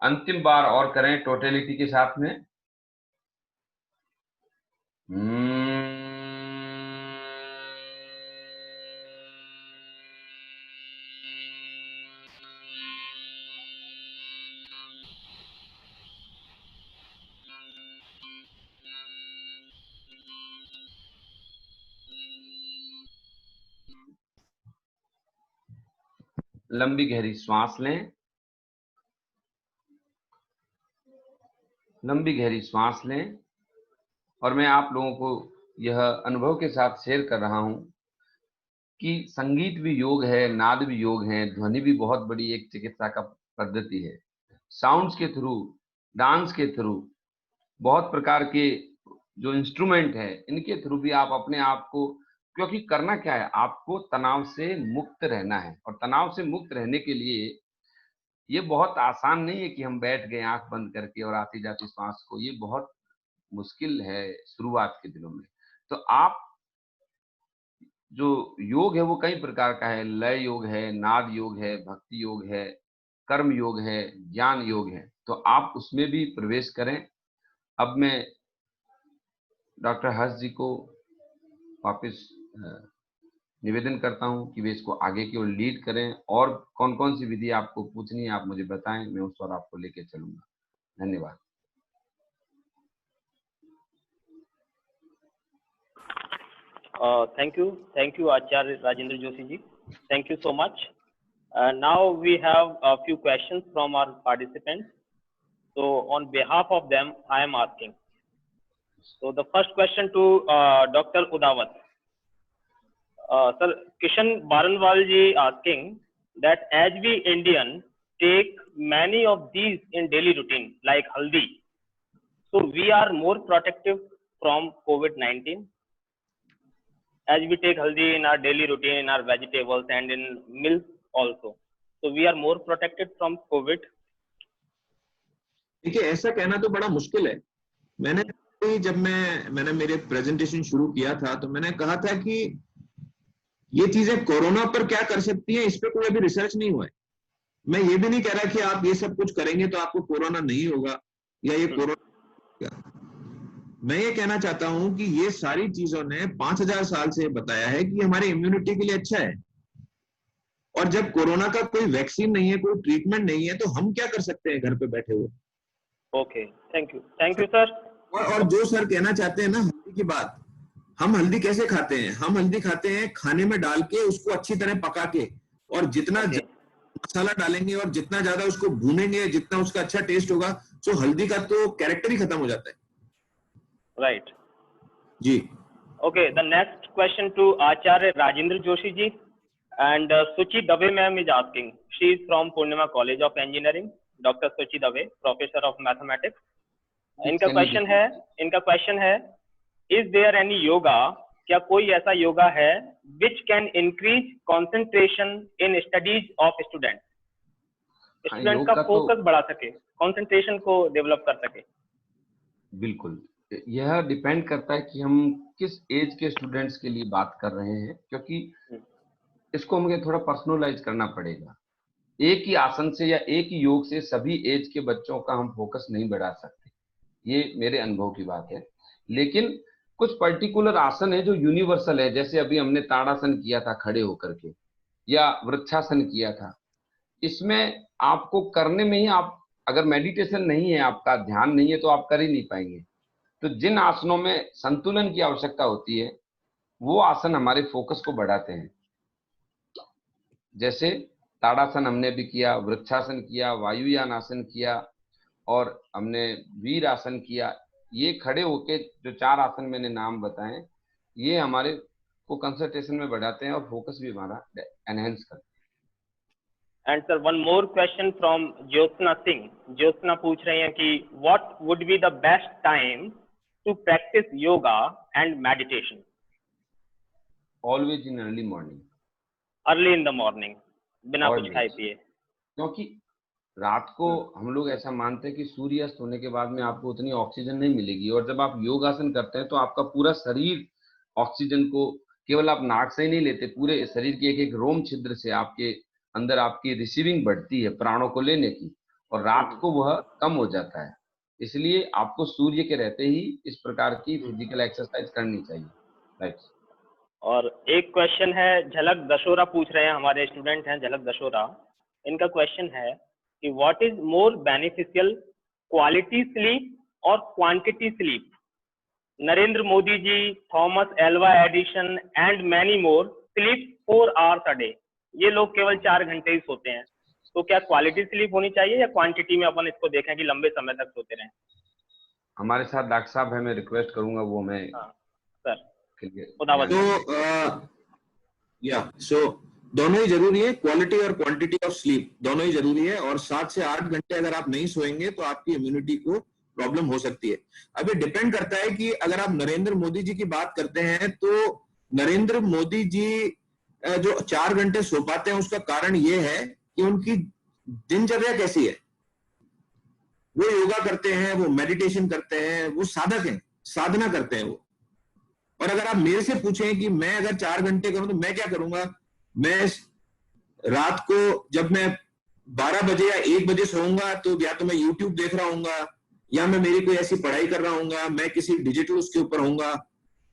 अंतिम बार और करें टोटलिटी के साथ में। लंबी गहरी श्वास लें, लंबी गहरी श्वास लें। और मैं आप लोगों को यह अनुभव के साथ शेयर कर रहा हूं कि संगीत भी योग है, नाद भी योग है, ध्वनि भी बहुत बड़ी एक चिकित्सा का पद्धति है। साउंड्स के थ्रू, डांस के थ्रू, बहुत प्रकार के जो इंस्ट्रूमेंट है इनके थ्रू भी आप अपने आप को, क्योंकि करना क्या है, आपको तनाव से मुक्त रहना है। और तनाव से मुक्त रहने के लिए ये बहुत आसान नहीं है कि हम बैठ गए आंख बंद करके और आती जाती श्वास को, ये बहुत मुश्किल है शुरुआत के दिनों में। तो आप जो योग है वो कई प्रकार का है, लय योग है, नाद योग है, भक्ति योग है, कर्म योग है, ज्ञान योग है, तो आप उसमें भी प्रवेश करें। अब मैं डॉक्टर हर्ष जी को वापस निवेदन करता हूं कि वे इसको आगे की ओर लीड करें, और कौन कौन सी विधि आपको पूछनी है आप मुझे बताएं, मैं उस पर आपको लेके चलूंगा। धन्यवाद। Thank you, Acharya Rajendra Joshi ji. Thank you so much. Now we have a few questions from our participants. So on behalf of them, I am asking. So the first question to Dr. Udawat. Sir, Kishan Baranwal ji asking that as we Indian take many of these in daily routine like haldi, so we are more protective from COVID-19. As we take haldi in our daily routine, in our vegetables and in milk also, so we are more protected from COVID. देखिए, ऐसा कहना तो बड़ा मुश्किल है। जब मैंने मेरे प्रेजेंटेशन शुरू किया था तो मैंने कहा था कि ये चीजें कोरोना पर क्या कर सकती हैं, इस पर कोई अभी रिसर्च नहीं हुआ है। मैं ये भी नहीं कह रहा कि आप ये सब कुछ करेंगे तो आपको कोरोना नहीं होगा या ये कोरोना। मैं ये कहना चाहता हूं कि ये सारी चीजों ने 5000 साल से बताया है कि हमारे इम्यूनिटी के लिए अच्छा है। और जब कोरोना का कोई वैक्सीन नहीं है, कोई ट्रीटमेंट नहीं है, तो हम क्या कर सकते हैं घर पे बैठे हुए। Okay, thank you sir. और जो सर कहना चाहते हैं ना हल्दी की बात, हम हल्दी कैसे खाते हैं? हम हल्दी खाते हैं खाने में डाल के, उसको अच्छी तरह पका के, और जितना मसाला डालेंगे और जितना ज्यादा उसको भूनेंगे, जितना उसका अच्छा टेस्ट होगा, तो हल्दी का तो कैरेक्टर ही खत्म हो जाता है। Right ji. Okay, the next question to Acharya Rajendra Joshi ji. And Suchi Dave ma'am is asking. She is from Purnima College of Engineering. Dr. Suchi Dave, Professor of Mathematics. इनका क्वेश्चन है is there any yoga, क्या कोई ऐसा योगा है which can increase concentration in studies of student, student का focus बढ़ा सके, concentration को डेवलप कर सके? बिल्कुल, यह डिपेंड करता है कि हम किस एज के स्टूडेंट्स के लिए बात कर रहे हैं, क्योंकि इसको हमें थोड़ा पर्सनलाइज करना पड़ेगा। एक ही आसन से या एक ही योग से सभी एज के बच्चों का हम फोकस नहीं बढ़ा सकते, ये मेरे अनुभव की बात है। लेकिन कुछ पर्टिकुलर आसन है जो यूनिवर्सल है, जैसे अभी हमने ताड़ासन किया था खड़े होकर के, या वृक्षासन किया था। इसमें आपको करने में ही, आप अगर मेडिटेशन नहीं है, आपका ध्यान नहीं है, तो आप कर ही नहीं पाएंगे। तो जिन आसनों में संतुलन की आवश्यकता होती है वो आसन हमारे फोकस को बढ़ाते हैं। जैसे ताड़ासन हमने भी किया, वृक्षासन किया, वायुयान आसन किया, और हमने वीर आसन किया। ये खड़े होके जो 4 आसन मैंने नाम बताए, ये हमारे को कंसंट्रेशन में बढ़ाते हैं और फोकस भी हमारा एनहेंस करते हैं। And sir one more question from Jyotsna Singh. Jyotsna पूछ रही हैं कि what would be the best time to practise yoga and meditation? Always in early morning, early in the morning, बिना कुछ खाए पिए। क्योंकि रात को हम लोग ऐसा मानते हैं कि सूर्यास्त होने के बाद में आपको उतनी ऑक्सीजन नहीं मिलेगी, और जब आप योगासन करते हैं तो आपका पूरा शरीर ऑक्सीजन को केवल आप नाक से ही नहीं लेते, पूरे शरीर के एक एक रोम छिद्र से आपके अंदर आपकी रिसीविंग बढ़ती है प्राणों को लेने की, और रात को वह कम हो जाता है। इसलिए आपको सूर्य के रहते ही इस प्रकार की फिजिकल एक्सरसाइज करनी चाहिए। राइट। और एक क्वेश्चन है, झलक दशोरा पूछ रहे हैं, हमारे स्टूडेंट हैं झलक दशोरा। इनका क्वेश्चन है कि what is more beneficial, quality sleep और quantity sleep? Narendra Modi ji, Thomas Alva Edison and many more sleep 4 hours a day. ये लोग केवल 4 घंटे ही सोते हैं। तो क्या क्वालिटी स्लीप होनी चाहिए या क्वांटिटी में अपन इसको देखें कि लंबे समय तक सोते रहें? हमारे साथ डॉक्टर साहब है, मैं रिक्वेस्ट करूंगा वो मैं सर सो दोनों ही जरूरी है, क्वालिटी और क्वांटिटी ऑफ स्लीप दोनों ही जरूरी है। और 7 से 8 घंटे अगर आप नहीं सोएंगे तो आपकी इम्यूनिटी को प्रॉब्लम हो सकती है। अब ये डिपेंड करता है कि अगर आप नरेंद्र मोदी जी की बात करते हैं तो नरेंद्र मोदी जी जो 4 घंटे सो पाते हैं उसका कारण ये है कि उनकी दिनचर्या कैसी है। वो योगा करते हैं, वो मेडिटेशन करते हैं, वो साधक हैं, साधना करते हैं वो। और अगर आप मेरे से पूछें कि मैं अगर 4 घंटे करूं तो मैं क्या करूंगा, मैं रात को जब मैं 12 बजे या 1 बजे सोऊंगा तो या तो मैं YouTube देख रहा हूंगा, या मैं मेरी कोई ऐसी पढ़ाई कर रहा हूंगा, मैं किसी डिजिटल उसके ऊपर होऊंगा।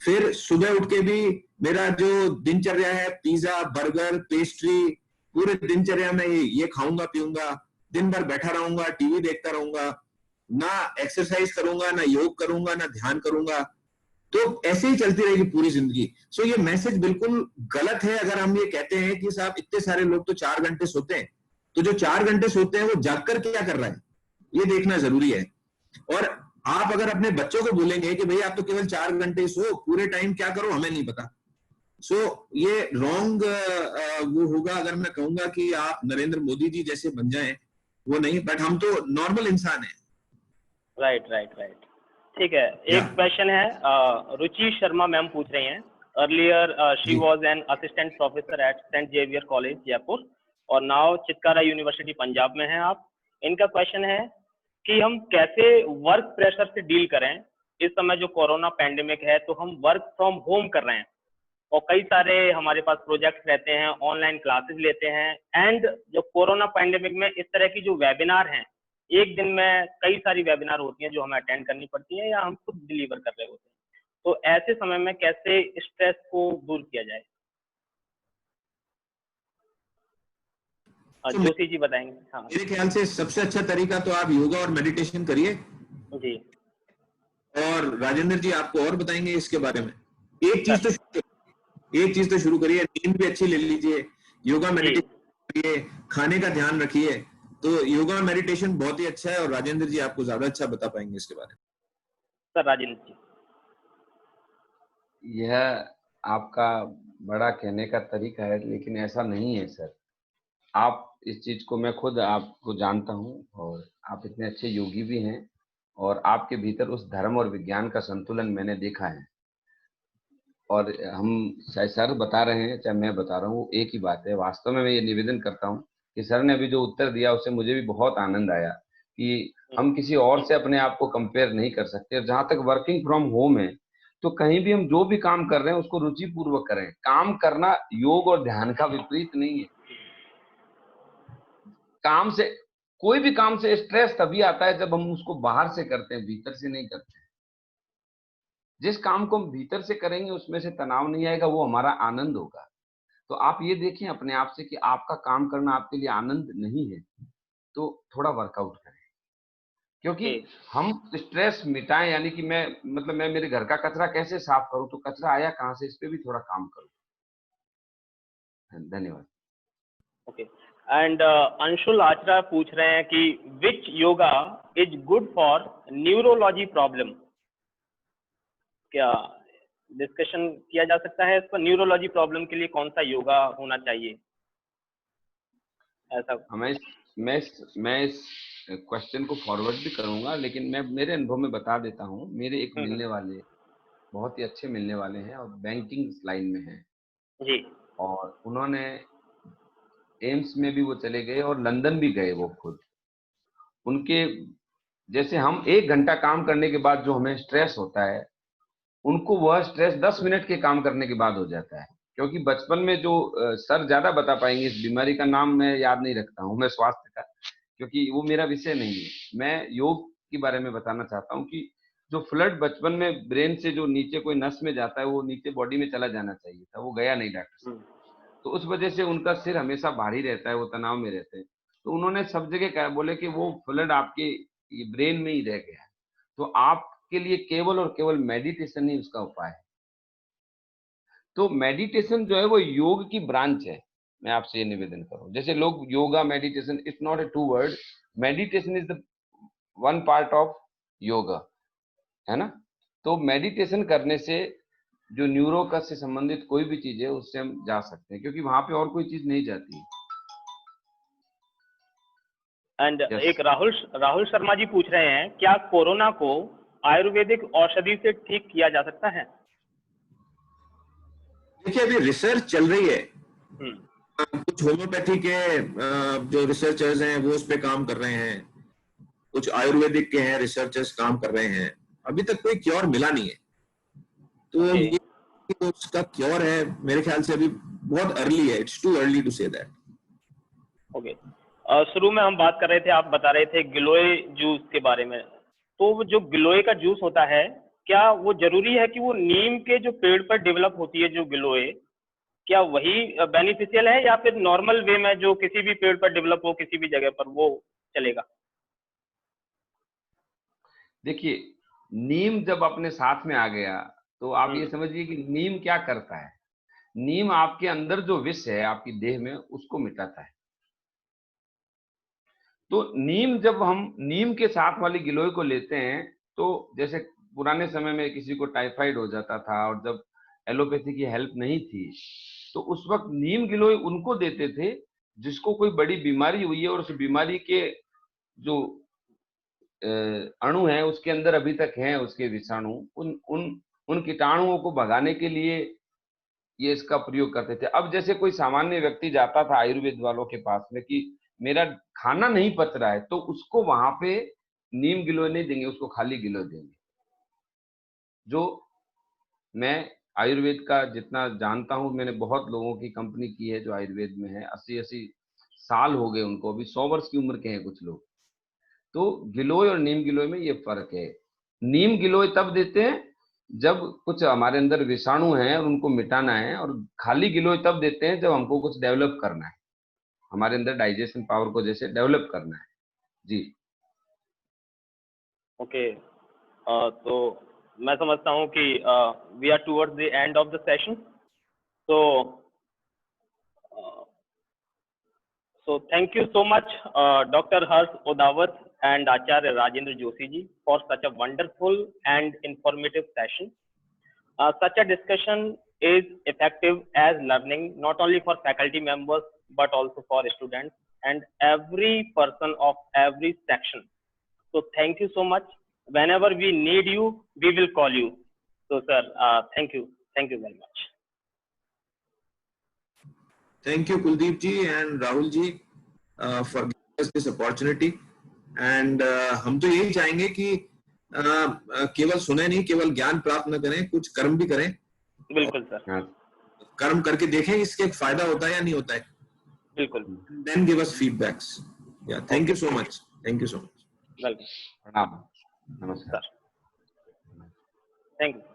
फिर सुबह उठ के भी मेरा जो दिनचर्या है, पिज्जा, बर्गर, पेस्ट्री, पूरे दिनचर्या में ये खाऊंगा पीऊंगा, दिन भर बैठा रहूंगा, टीवी देखता रहूंगा, ना एक्सरसाइज करूंगा, ना योग करूंगा, ना ध्यान करूंगा। तो ऐसे ही चलती रहेगी पूरी जिंदगी। सो ये मैसेज बिल्कुल गलत है अगर हम ये कहते हैं कि साहब इतने सारे लोग तो 4 घंटे सोते हैं, तो जो 4 घंटे सोते हैं वो जागकर क्या कर रहा है ये देखना जरूरी है। और आप अगर अपने बच्चों को बोलेंगे कि भाई आप तो केवल 4 घंटे सो, पूरे टाइम क्या करो हमें नहीं पता, सो ये रॉन्ग वो होगा अगर मैं कहूंगा कि आप नरेंद्र मोदी जी जैसे बन जाएं, वो नहीं, बट हम तो नॉर्मल इंसान हैं। राइट राइट राइट, ठीक है। एक क्वेश्चन है, रुचि शर्मा मैम पूछ रही हैं। Earlier she was an assistant professor at Saint Xavier college Jaipur और नाउ चितकारा यूनिवर्सिटी पंजाब में हैं आप। इनका क्वेश्चन है कि हम कैसे वर्क प्रेशर से डील करें। इस समय जो कोरोना पैंडेमिक है तो हम वर्क फ्रॉम होम कर रहे हैं और कई सारे हमारे पास प्रोजेक्ट्स रहते हैं, ऑनलाइन क्लासेस लेते हैं, एंड जो कोरोना पैंडेमिक में इस तरह की जो वेबिनार हैं, एक दिन में कई सारी वेबिनार होती हैं जो हमें अटेंड करनी पड़ती है या हम खुद डिलीवर कर रहे होते हैं। तो ऐसे समय में कैसे स्ट्रेस को दूर किया जाए? जोशी जी बताएंगे। हाँ, मेरे ख्याल से सबसे अच्छा तरीका तो आप योगा और मेडिटेशन करिए जी। और राजेंद्र जी आपको और बताएंगे इसके बारे में। एक चीज तो शुरू करिए, नींद भी अच्छी ले लीजिए, योगा मेडिटेशन करिए, खाने का ध्यान रखिए। तो योगा मेडिटेशन बहुत ही अच्छा है और राजेंद्र जी आपको ज्यादा अच्छा बता पाएंगे इसके बारे में। सर राजेंद्र जी, यह आपका बड़ा कहने का तरीका है, लेकिन ऐसा नहीं है सर। आप इस चीज को, मैं खुद आपको जानता हूँ और आप इतने अच्छे योगी भी हैं और आपके भीतर उस धर्म और विज्ञान का संतुलन मैंने देखा है। और हम, चाहे सर बता रहे हैं चाहे मैं बता रहा हूँ, वो एक ही बात है। वास्तव में मैं ये निवेदन करता हूँ कि सर ने अभी जो उत्तर दिया उससे मुझे भी बहुत आनंद आया कि हम किसी और से अपने आप को कंपेयर नहीं कर सकते। और जहां तक वर्किंग फ्रॉम होम है, तो कहीं भी हम जो भी काम कर रहे हैं उसको रुचि पूर्वक करें। काम करना योग और ध्यान का विपरीत नहीं है। काम से, कोई भी काम से स्ट्रेस तभी आता है जब हम उसको बाहर से करते हैं, भीतर से नहीं करते हैं। जिस काम को हम भीतर से करेंगे उसमें से तनाव नहीं आएगा, वो हमारा आनंद होगा। तो आप ये देखें अपने आप से कि आपका काम करना आपके लिए आनंद नहीं है, तो थोड़ा वर्कआउट करें। क्योंकि हम स्ट्रेस मिटाएं, यानी कि मैं मेरे घर का कचरा कैसे साफ करूं, तो कचरा आया कहां से, इस पे भी थोड़ा काम करूं। धन्यवाद। ओके, एंड अंशुल आचरा पूछ रहे हैं कि which yoga is good for neurology problem. क्या डिस्कशन किया जा सकता है इस पर, न्यूरोलॉजी प्रॉब्लम के लिए कौन सा योगा होना चाहिए, ऐसा? मैं इस क्वेश्चन को फॉरवर्ड भी करूंगा, लेकिन मैं मेरे अनुभव में बता देता हूं। मेरे एक मिलने वाले, बहुत ही अच्छे मिलने वाले हैं और बैंकिंग लाइन में हैं जी। और उन्होंने एम्स में भी वो चले गए और लंदन भी गए वो खुद। उनके जैसे हम 1 घंटा काम करने के बाद जो हमें स्ट्रेस होता है, उनको वह स्ट्रेस 10 मिनट के काम करने के बाद हो जाता है। क्योंकि बचपन में जो सर ज्यादा बता पाएंगे, इस बीमारी का नाम मैं याद नहीं रखता हूँ, मैं स्वास्थ्य का, क्योंकि वो मेरा विषय नहीं है। मैं योग के बारे में बताना चाहता हूँ कि जो फ्लड बचपन में ब्रेन से जो नीचे कोई नस में जाता है, वो नीचे बॉडी में चला जाना चाहिए था, वो गया नहीं डॉक्टर साहब। तो उस वजह से उनका सिर हमेशा भारी रहता है, वो तनाव में रहते हैं। तो उन्होंने सब जगह बोले कि वो फ्लड आपके ये ब्रेन में ही रह गया है, तो आपके लिए केवल और केवल मेडिटेशन ही उसका उपाय है। तो मेडिटेशन जो है वो योग की ब्रांच है। मैं आपसे ये निवेदन करूं, जैसे लोग yoga meditation, it's not a two word, meditation is the one part of yoga, है ना। तो मेडिटेशन करने से जो न्यूरो का से संबंधित कोई भी चीज है उससे हम जा सकते हैं, क्योंकि वहां पे और कोई चीज नहीं जाती। And yes. एक राहुल शर्मा जी पूछ रहे हैं, क्या कोरोना को आयुर्वेदिक औषधि से ठीक किया जा सकता है? देखिए, अभी रिसर्च चल रही है। कुछ होम्योपैथी के जो रिसर्चर्स हैं वो उस पे काम कर रहे हैं, कुछ आयुर्वेदिक के हैं रिसर्चर्स काम कर रहे हैं। अभी तक कोई क्योर मिला नहीं है, तो ये उसका क्योर है मेरे ख्याल से अभी बहुत अर्ली है, it's too early to say that. Okay, शुरू में हम बात कर रहे थे, आप बता रहे थे गिलोय जूस के बारे में। तो वो जो गिलोय का जूस होता है, क्या वो जरूरी है कि वो नीम के जो पेड़ पर डेवलप होती है जो गिलोय, क्या वही बेनिफिशियल है, या फिर नॉर्मल वे में जो किसी भी पेड़ पर डेवलप हो किसी भी जगह पर वो चलेगा? देखिए, नीम जब अपने साथ में आ गया तो आप ये समझिए कि नीम क्या करता है। नीम आपके अंदर जो विष है आपकी देह में उसको मिटाता है। तो नीम, जब हम नीम के साथ वाली गिलोय को लेते हैं, तो जैसे पुराने समय में किसी को टाइफाइड हो जाता था और जब एलोपैथी की हेल्प नहीं थी, तो उस वक्त नीम गिलोय उनको देते थे जिसको कोई बड़ी बीमारी हुई है और उस बीमारी के जो अणु हैं उसके अंदर अभी तक हैं उसके विषाणु, उन उन उन कीटाणुओं को भगाने के लिए ये इसका प्रयोग करते थे। अब जैसे कोई सामान्य व्यक्ति जाता था आयुर्वेद वालों के पास में कि मेरा खाना नहीं पच रहा है, तो उसको वहां पे नीम गिलोय नहीं देंगे, उसको खाली गिलोय देंगे। जो मैं आयुर्वेद का जितना जानता हूं, मैंने बहुत लोगों की कंपनी की है जो आयुर्वेद में है, 80-80 साल हो गए उनको, अभी 100 वर्ष की उम्र के हैं कुछ लोग। तो गिलोय और नीम गिलोय में ये फर्क है। नीम गिलोय तब देते हैं जब कुछ हमारे अंदर विषाणु हैं और उनको मिटाना है, और खाली गिलोय तब देते हैं जब हमको कुछ डेवलप करना है, हमारे अंदर डाइजेशन पावर को जैसे डेवलप करना है। जी ओके, तो मैं समझता हूँ कि we are towards the end of the session. So thank you so much, Dr. Harsh Odawat and Acharya Rajendra Joshi ji, for such a wonderful and informative session. Such a discussion is effective as learning not only for faculty members but also for students and every person of every section. So thank you so much. Whenever we need you, we will call you. So sir, thank you very much. Thank you, Kuldeep ji and Rahul ji, for giving us this opportunity. And हम तो यही चाहेंगे कि केवल सुने नहीं, केवल ज्ञान प्राप्त न करें, कुछ कर्म भी करें. बिल्कुल सर. कर्म करके देखें इसके फायदा होता है या नहीं होता है. बिल्कुल. Then give us feedbacks. Yeah, thank you so much. Thank you so much. Welcome. प्रणाम. नमस्कार. Thank you.